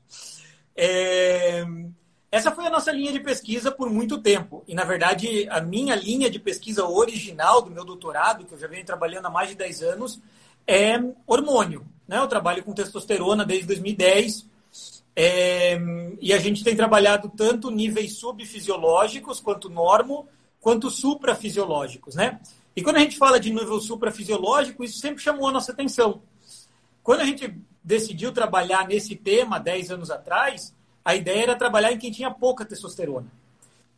Essa foi a nossa linha de pesquisa por muito tempo. E, na verdade, a minha linha de pesquisa original do meu doutorado, que eu já venho trabalhando há mais de 10 anos, é hormônio. Né? Eu trabalho com testosterona desde 2010. E a gente tem trabalhado tanto níveis subfisiológicos, quanto normo, quanto suprafisiológicos. Né? E quando a gente fala de nível suprafisiológico, isso sempre chamou a nossa atenção. Quando a gente decidiu trabalhar nesse tema 10 anos atrás, a ideia era trabalhar em quem tinha pouca testosterona.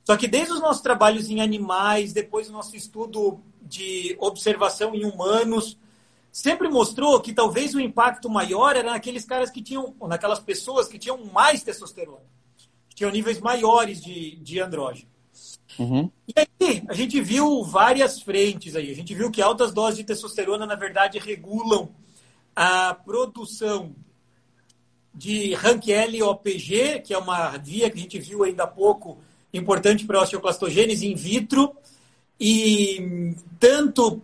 Só que desde os nossos trabalhos em animais, depois do nosso estudo de observação em humanos, sempre mostrou que talvez o impacto maior era naqueles caras que tinham, ou naquelas pessoas que tinham mais testosterona, que tinham níveis maiores de andrógeno. Uhum. E aí a gente viu várias frentes aí. A gente viu que altas doses de testosterona, na verdade, regulam a produção de RANKL-OPG, que é uma via que a gente viu ainda há pouco, importante para a osteoclastogênese in vitro, e tanto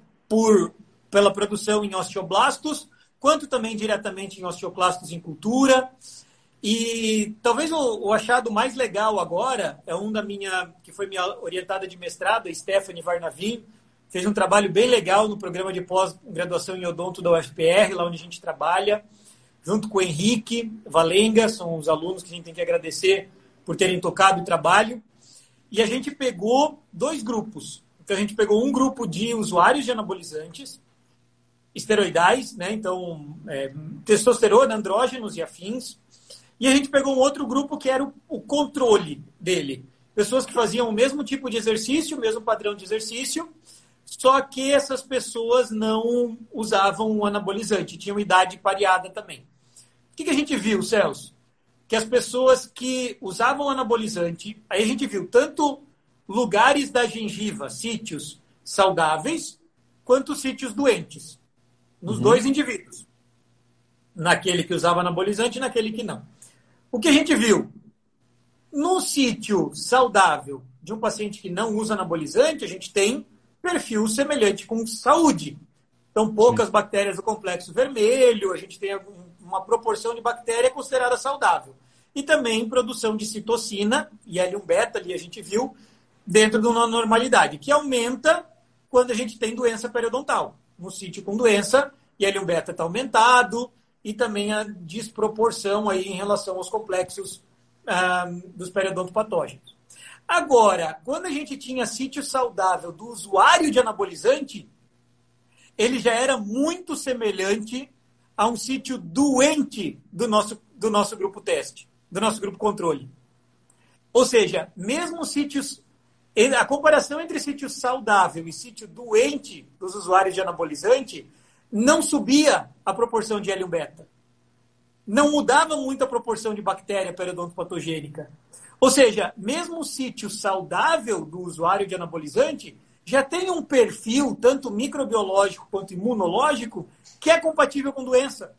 pela produção em osteoblastos, quanto também diretamente em osteoclastos em cultura. E talvez o achado mais legal agora é que foi minha orientada de mestrado, a Stephanie Varnavin, fez um trabalho bem legal no programa de pós-graduação em odonto da UFPR, lá onde a gente trabalha, junto com o Henrique Valenga, são os alunos que a gente tem que agradecer por terem tocado o trabalho. E a gente pegou 2 grupos. Então, a gente pegou um grupo de usuários de anabolizantes esteroidais, né? Então, testosterona, andrógenos e afins. E a gente pegou um outro grupo que era o controle dele. Pessoas que faziam o mesmo tipo de exercício, o mesmo padrão de exercício, só que essas pessoas não usavam o anabolizante, tinham idade pareada também. O que a gente viu, Celso? Que as pessoas que usavam anabolizante, aí a gente viu tanto lugares da gengiva, sítios saudáveis, quanto sítios doentes, nos 2 indivíduos. Naquele que usava anabolizante e naquele que não. O que a gente viu? No sítio saudável de um paciente que não usa anabolizante, a gente tem perfil semelhante com saúde. Então, poucas bactérias do complexo vermelho, a gente tem uma proporção de bactéria considerada saudável. E também produção de citocina, e L1-beta, ali a gente viu, dentro de uma normalidade, que aumenta quando a gente tem doença periodontal. No sítio com doença, e L1-beta está aumentado, e também a desproporção aí em relação aos complexos dos periodontopatógenos. Agora, quando a gente tinha sítio saudável do usuário de anabolizante, ele já era muito semelhante a um sítio doente do nosso grupo teste, do nosso grupo controle. Ou seja, mesmo sítios, a comparação entre sítio saudável e sítio doente dos usuários de anabolizante não subia a proporção de Helium beta. Não mudava muito a proporção de bactéria periodontopatogênica. Ou seja, mesmo o sítio saudável do usuário de anabolizante já tem um perfil, tanto microbiológico quanto imunológico, que é compatível com doença.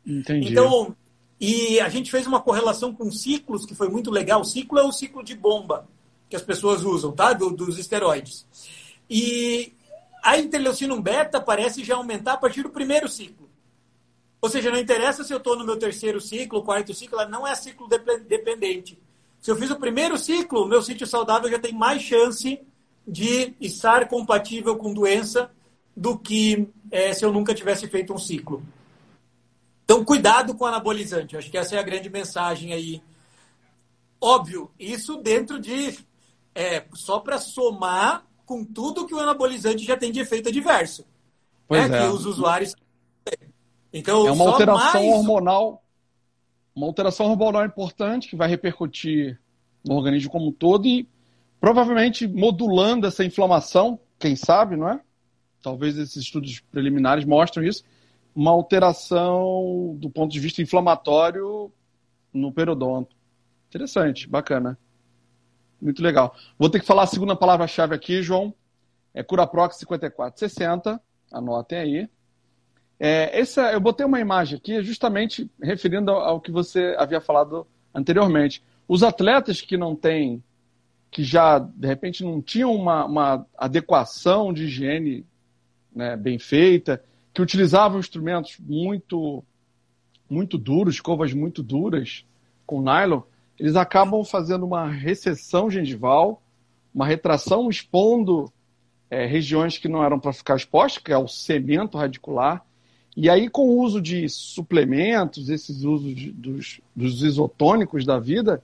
Entendi.
Então, e a gente fez uma correlação com ciclos, que foi muito legal. O ciclo é o ciclo de bomba que as pessoas usam, tá? Dos esteroides. E a interleucina beta parece já aumentar a partir do primeiro ciclo. Ou seja, não interessa se eu estou no meu terceiro ciclo, quarto ciclo, ela não é ciclo dependente. Se eu fiz o primeiro ciclo, o meu sítio saudável já tem mais chance de estar compatível com doença do que se eu nunca tivesse feito um ciclo. Então, cuidado com o anabolizante. Eu acho que essa é a grande mensagem aí. Óbvio, isso dentro de... só para somar com tudo que o anabolizante já tem de efeito adverso.
Pois
Que os usuários... Então,
é uma alteração hormonal. Uma alteração hormonal importante que vai repercutir no organismo como um todo e provavelmente modulando essa inflamação, quem sabe, não é? Talvez esses estudos preliminares mostrem isso. Uma alteração do ponto de vista inflamatório no periodonto. Interessante, bacana. Muito legal. Vou ter que falar a segunda palavra-chave aqui, João. É Curaprox 5460. Anotem aí. Eu botei uma imagem aqui justamente referindo ao que você havia falado anteriormente. Os atletas que não têm, que já, de repente, não tinham uma adequação de higiene, né, bem feita, que utilizavam instrumentos muito, muito duros, escovas muito duras, com nylon, eles acabam fazendo uma recessão gengival, uma retração, expondo regiões que não eram para ficar expostas, que é o cemento radicular. E aí, com o uso de suplementos, esses usos dos isotônicos da vida,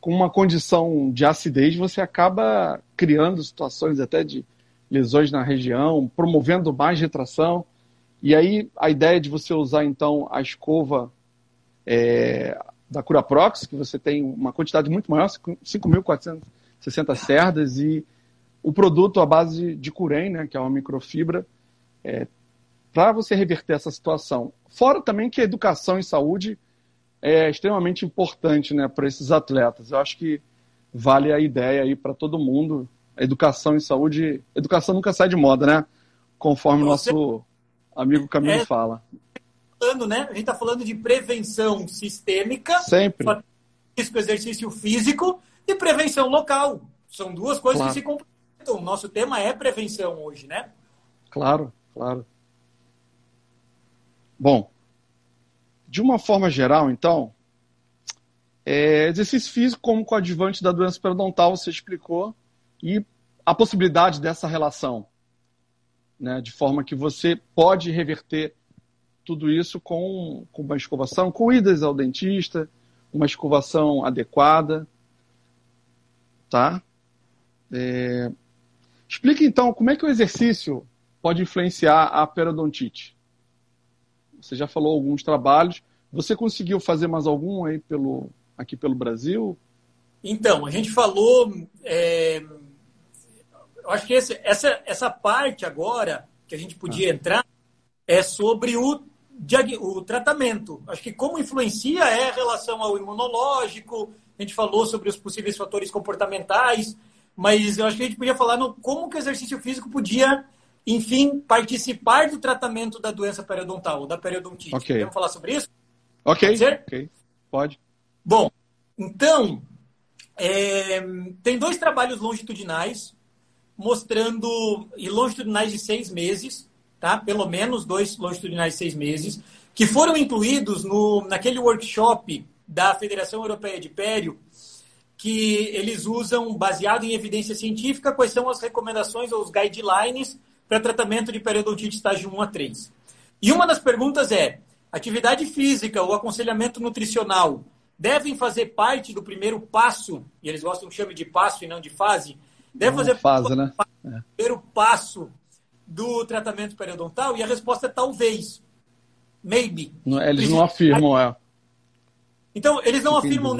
com uma condição de acidez, você acaba criando situações até de lesões na região, promovendo mais retração. E aí, a ideia de você usar, então, a escova da Curaprox, que você tem uma quantidade muito maior, 5.460 cerdas, e o produto à base de Curen, né, que é uma microfibra, para você reverter essa situação. Fora também que a educação em saúde é extremamente importante, né, para esses atletas. Eu acho que vale a ideia aí para todo mundo. A educação em saúde... Educação nunca sai de moda, né? Conforme o nosso amigo Camilo fala.
Né? A gente está falando de prevenção sistêmica.
Sempre.
Exercício físico e prevenção local. São duas coisas que se complementam. O nosso tema é prevenção hoje, né?
Claro, claro. Bom, de uma forma geral, então, exercício físico como coadjuvante da doença periodontal, você explicou, e a possibilidade dessa relação, né, de forma que você pode reverter tudo isso com uma escovação, com idas ao dentista, uma escovação adequada, tá? Explica, então, como é que o exercício pode influenciar a periodontite. Você já falou alguns trabalhos. Você conseguiu fazer mais algum aí aqui pelo Brasil?
Então, a gente falou... eu acho que essa parte agora que a gente podia entrar é sobre o tratamento. Acho que como influencia a relação ao imunológico, a gente falou sobre os possíveis fatores comportamentais, mas eu acho que a gente podia falar como que o exercício físico podia, enfim, participar do tratamento da doença periodontal, ou da periodontite.
Okay.
Podemos falar sobre isso?
Ok.
Pode ser?
Ok. Pode.
Bom, então, tem 2 trabalhos longitudinais mostrando, e longitudinais de 6 meses, tá? Pelo menos 2 longitudinais de 6 meses, que foram incluídos naquele workshop da Federação Europeia de Pério, que eles usam, baseado em evidência científica, quais são as recomendações ou os guidelines para tratamento de periodontite estágio 1 a 3. E uma das perguntas é, atividade física ou aconselhamento nutricional devem fazer parte do primeiro passo, e eles gostam que chame de passo e não de fase, deve fazer
fase, né?
do primeiro passo do tratamento periodontal? E a resposta é talvez. Maybe.
Eles não afirmam,
Então, eles não afirmam,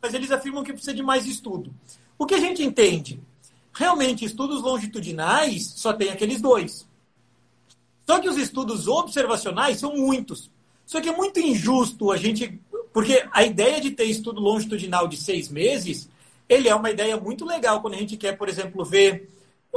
mas eles afirmam que precisa de mais estudo. O que a gente entende? Realmente, estudos longitudinais só tem aqueles 2. Só que os estudos observacionais são muitos. Só que é muito injusto a gente... Porque a ideia de ter estudo longitudinal de 6 meses, ele é uma ideia muito legal quando a gente quer, por exemplo, ver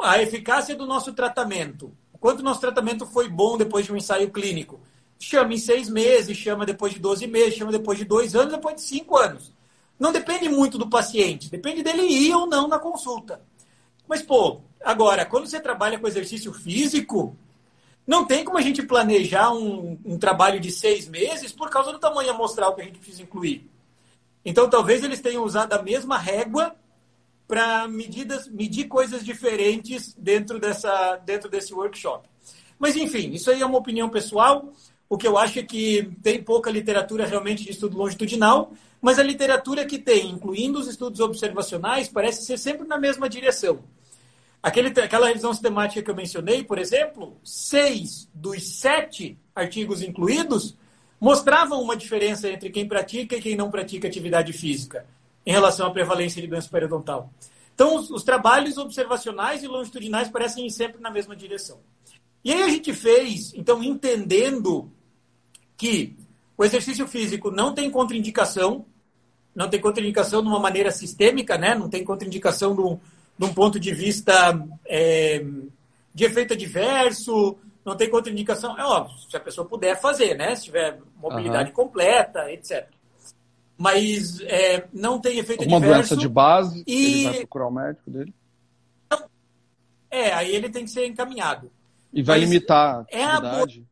a eficácia do nosso tratamento. O quanto o nosso tratamento foi bom depois de um ensaio clínico. Chama em 6 meses, chama depois de 12 meses, chama depois de 2 anos, depois de 5 anos. Não depende muito do paciente, depende dele ir ou não na consulta. Mas, agora, quando você trabalha com exercício físico, não tem como a gente planejar um trabalho de 6 meses por causa do tamanho amostral que a gente precisa incluir. Então, talvez eles tenham usado a mesma régua para medir coisas diferentes dentro desse workshop. Mas, enfim, isso aí é uma opinião pessoal. O que eu acho é que tem pouca literatura realmente de estudo longitudinal, mas a literatura que tem, incluindo os estudos observacionais, parece ser sempre na mesma direção. Aquela revisão sistemática que eu mencionei, por exemplo, 6 dos 7 artigos incluídos mostravam uma diferença entre quem pratica e quem não pratica atividade física em relação à prevalência de doença periodontal. Então, os trabalhos observacionais e longitudinais parecem ir sempre na mesma direção. E aí a gente fez, então, entendendo que o exercício físico não tem contraindicação de uma maneira sistêmica, né? Não tem contraindicação de um ponto de vista de efeito adverso, não tem contraindicação. É óbvio, se a pessoa puder fazer, né? Se tiver mobilidade completa, etc. Mas não tem efeito adverso.
Uma doença de base, ele vai procurar o médico dele?
Aí ele tem que ser encaminhado.
E vai limitar a atividade?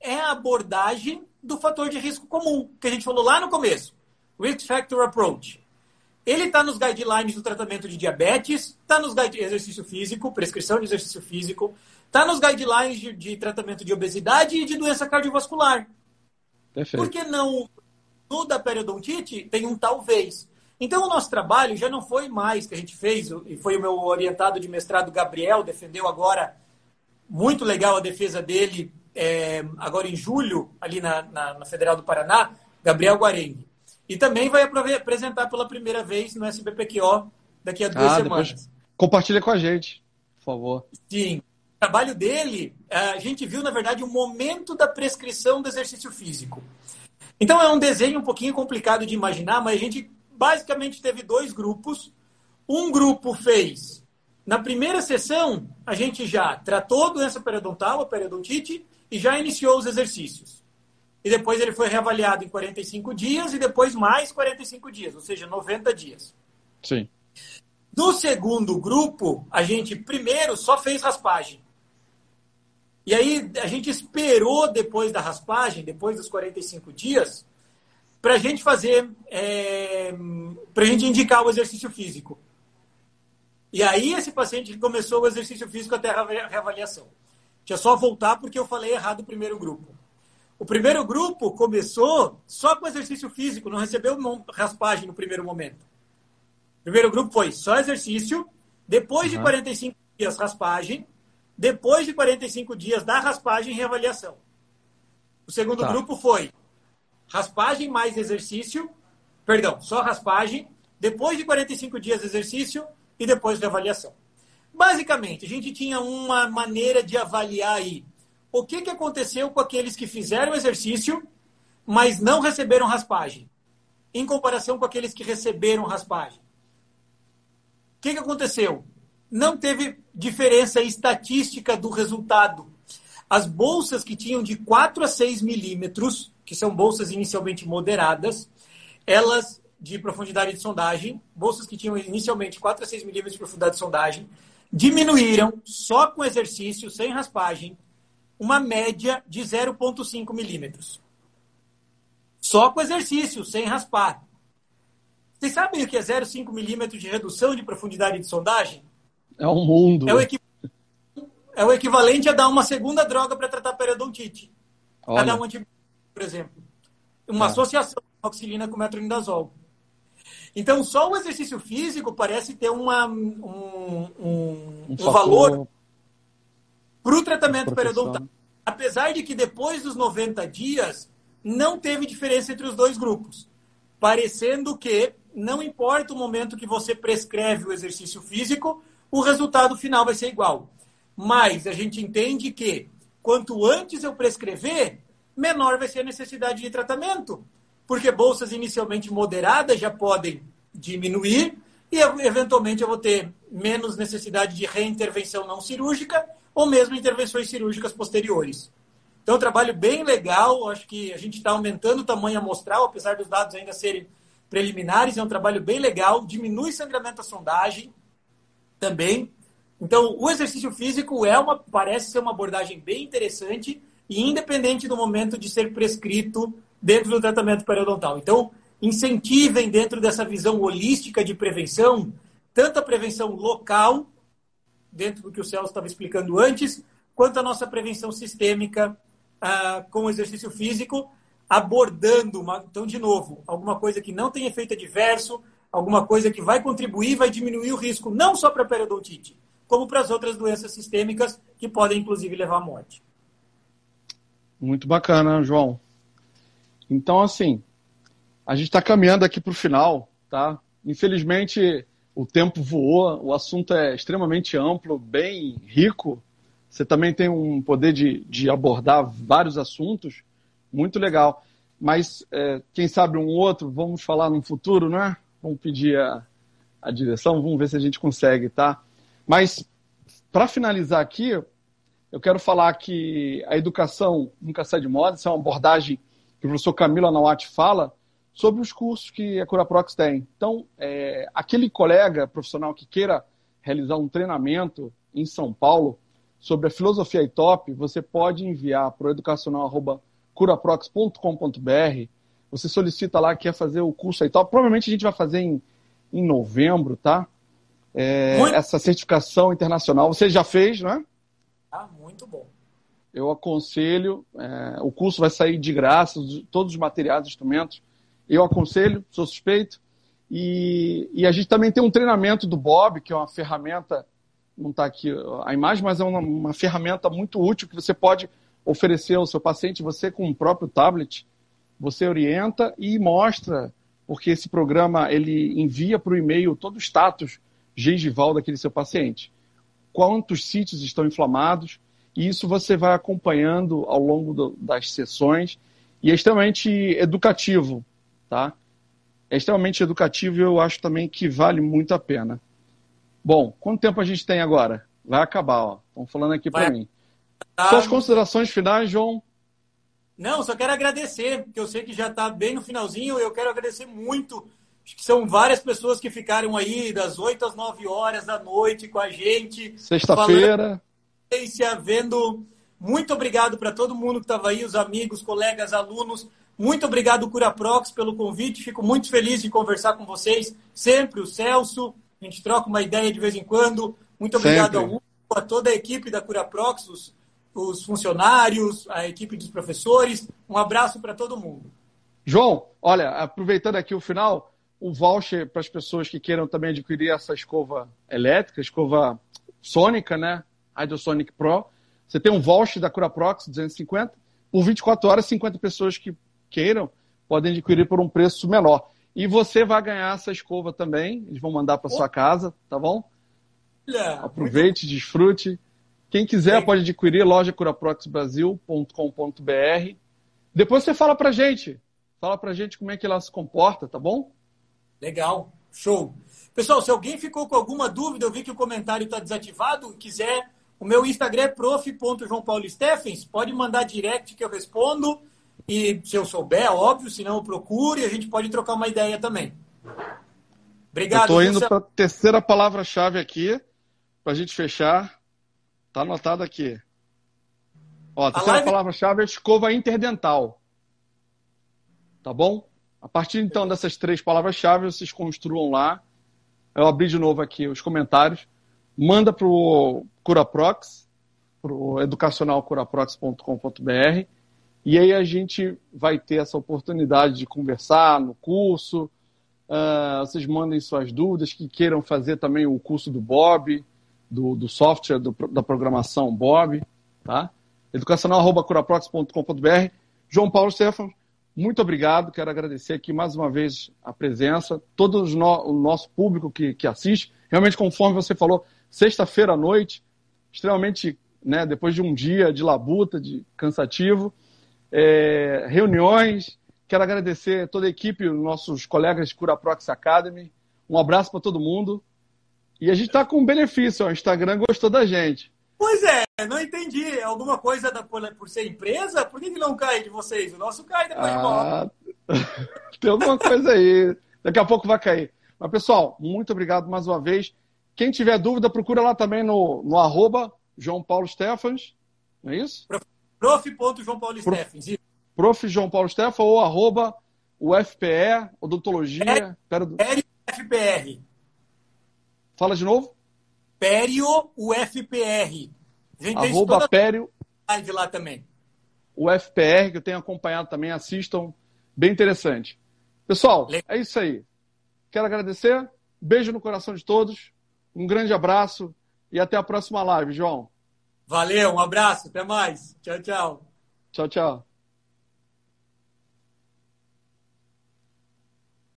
É a abordagem do fator de risco comum, que a gente falou lá no começo. Risk Factor Approach. Ele está nos guidelines do tratamento de diabetes, está nos guidelines de exercício físico, prescrição de exercício físico, está nos guidelines de tratamento de obesidade e de doença cardiovascular.
Perfeito.
Por que não no da periodontite tem um talvez? Então, o nosso trabalho já não foi mais que a gente fez, e foi o meu orientado de mestrado, Gabriel, defendeu agora, muito legal a defesa dele, agora em julho, ali na Federal do Paraná, Gabriel Guarengue. E também vai apresentar pela primeira vez no SBPQO daqui a 2 semanas.
Compartilha com a gente, por favor.
Sim. O trabalho dele, a gente viu, na verdade, o momento da prescrição do exercício físico. Então, é um desenho um pouquinho complicado de imaginar, mas a gente basicamente teve 2 grupos. Um grupo fez... Na primeira sessão, a gente já tratou a doença periodontal, a periodontite, e já iniciou os exercícios. E depois ele foi reavaliado em 45 dias e depois mais 45 dias, ou seja, 90 dias.
Sim.
No segundo grupo, a gente primeiro só fez raspagem. E aí a gente esperou depois da raspagem, depois dos 45 dias, para a gente fazer, para a gente indicar o exercício físico. E aí esse paciente começou o exercício físico até a reavaliação. Deixa eu só voltar porque eu falei errado o primeiro grupo. O primeiro grupo começou só com exercício físico, não recebeu raspagem no primeiro momento. O primeiro grupo foi só exercício, depois de 45 dias raspagem, depois de 45 dias da raspagem reavaliação. O segundo grupo foi raspagem mais exercício, só raspagem, depois de 45 dias exercício e depois reavaliação. Basicamente, a gente tinha uma maneira de avaliar aí o que aconteceu com aqueles que fizeram exercício, mas não receberam raspagem, em comparação com aqueles que receberam raspagem. O que aconteceu? Não teve diferença estatística do resultado. As bolsas que tinham de 4 a 6 milímetros, que são bolsas inicialmente moderadas, elas de profundidade de sondagem, bolsas que tinham inicialmente 4 a 6 milímetros de profundidade de sondagem, diminuíram só com exercício, sem raspagem, uma média de 0,5 milímetros. Só com exercício, sem raspar. Vocês sabem o que é 0,5 milímetros de redução de profundidade de sondagem?
É um mundo.
É o equivalente a dar uma segunda droga para tratar periodontite.
Olha.
A dar um antibiótico, por exemplo. Uma associação de amoxicilina com metronidazol. Então, só o exercício físico parece ter um valor para o tratamento periodontal. Apesar de que depois dos 90 dias, não teve diferença entre os 2 grupos. Parecendo que não importa o momento que você prescreve o exercício físico, o resultado final vai ser igual. mas a gente entende que quanto antes eu prescrever, menor vai ser a necessidade de tratamento, porque bolsas inicialmente moderadas já podem diminuir e, eventualmente, eu vou ter menos necessidade de reintervenção não cirúrgica ou mesmo intervenções cirúrgicas posteriores. Então, é um trabalho bem legal. Acho que a gente está aumentando o tamanho amostral, apesar dos dados ainda serem preliminares. É um trabalho bem legal. Diminui sangramento à sondagem também. Então, o exercício físico parece ser uma abordagem bem interessante e independente do momento de ser prescrito dentro do tratamento periodontal. Então, incentivem dentro dessa visão holística de prevenção, tanto a prevenção local, dentro do que o Celso estava explicando antes, quanto a nossa prevenção sistêmica com o exercício físico, abordando, então, de novo, alguma coisa que não tem efeito adverso, alguma coisa que vai contribuir, vai diminuir o risco, não só para a periodontite, como para as outras doenças sistêmicas que podem, inclusive, levar à morte.
Muito bacana, João. Então, assim, a gente está caminhando aqui para o final, tá? Infelizmente, o tempo voou, o assunto é extremamente amplo, bem rico. Você também tem um poder de abordar vários assuntos, muito legal. Mas, quem sabe um outro, vamos falar no futuro, não é? Vamos pedir a direção, vamos ver se a gente consegue, tá? Mas, para finalizar aqui, eu quero falar que a educação nunca sai de moda, isso é uma abordagem que o professor Camilo Anawati fala sobre os cursos que a Curaprox tem. Então, aquele colega profissional que queira realizar um treinamento em São Paulo sobre a filosofia iTop, você pode enviar para o educacional@curaprox.com.br. Você solicita lá que quer fazer o curso iTop. Provavelmente a gente vai fazer em novembro, tá? Essa certificação internacional. Você já fez, não é?
Muito bom.
Eu aconselho. O curso vai sair de graça, todos os materiais, instrumentos. Eu aconselho, sou suspeito. E a gente também tem um treinamento do Bob, que é uma ferramenta, não está aqui a imagem, mas é uma ferramenta muito útil que você pode oferecer ao seu paciente. Você, com o próprio tablet, você orienta e mostra, porque esse programa ele envia para o e-mail todo o status gengival daquele seu paciente. Quantos sítios estão inflamados, e isso você vai acompanhando ao longo das sessões, e é extremamente educativo, tá? É extremamente educativo e eu acho também que vale muito a pena. Bom, quanto tempo a gente tem agora? Vai acabar, ó. Estão falando aqui para mim. Suas considerações finais, João?
Não, só quero agradecer, porque eu sei que já está bem no finalzinho, eu quero agradecer muito. Acho que são várias pessoas que ficaram aí das 8 às 9 horas da noite com a gente.
Sexta-feira.
Vendo. Muito obrigado para todo mundo que estava aí, os amigos, colegas, alunos. Muito obrigado, Curaprox, pelo convite. Fico muito feliz de conversar com vocês. Sempre o Celso. A gente troca uma ideia de vez em quando. Muito obrigado ao Hugo, a toda a equipe da Curaprox, os funcionários, a equipe dos professores. Um abraço para todo mundo.
João, olha, aproveitando aqui o final, o voucher para as pessoas que queiram também adquirir essa escova elétrica, escova sônica, né? Hydrosonic Pro. Você tem um voucher da Curaprox, 250. Por 24 horas, 50 pessoas que queiram podem adquirir por um preço menor. E você vai ganhar essa escova também. Eles vão mandar para sua casa, tá bom? Aproveite, desfrute. Quem quiser pode adquirir lojacuraproxbrasil.com.br. Depois você fala pra gente. Fala pra gente como é que ela se comporta, tá bom?
Legal. Show. Pessoal, se alguém ficou com alguma dúvida, eu vi que o comentário está desativado, quiser, o meu Instagram é prof.joaopaulosteffens. Pode mandar direct que eu respondo. E se eu souber, óbvio, se não eu procure, a gente pode trocar uma ideia também. Obrigado.
Eu estou indo para a terceira palavra-chave aqui, para a gente fechar. Está anotado aqui. Ó, a terceira palavra-chave é escova interdental. Tá bom? A partir, então, dessas 3 palavras-chave, vocês construam lá. Eu abri de novo aqui os comentários. Manda para o Curaprox, para o educacionalcuraprox.com.br. E aí a gente vai ter essa oportunidade de conversar no curso. Vocês mandem suas dúvidas, que queiram fazer também o curso do Bob, do software da programação Bob, tá? educacional@curaprox.com.br. João Paulo Stefan, muito obrigado. Quero agradecer aqui mais uma vez a presença, todo o nosso público que assiste. Realmente, conforme você falou, sexta-feira à noite, extremamente, né, depois de um dia de labuta, de cansativo, reuniões. Quero agradecer toda a equipe, nossos colegas de Curaprox Academy. Um abraço para todo mundo. E a gente está com um benefício, ó, o Instagram gostou da gente.
Pois é, não entendi. Alguma coisa por ser empresa? Por que não cai de vocês? O nosso cai depois de uma.
Tem alguma coisa aí. Daqui a pouco vai cair. Mas, pessoal, muito obrigado mais uma vez. Quem tiver dúvida, procura lá também no arroba João Paulo Stefans. Não é isso?
Prof.joaopaulo.stefans.
Prof. João Paulo Stefans ou arroba UFPE, odontologia.
Pério UFPR.
Fala de novo.
Pério UFPR. A gente tem
Arroba Pério
live lá também.
UFPR, que eu tenho acompanhado também. Assistam. Bem interessante. Pessoal, é isso aí. Quero agradecer. Beijo no coração de todos. Um grande abraço e até a próxima live, João.
Valeu, um abraço. Até mais. Tchau, tchau.
Tchau, tchau.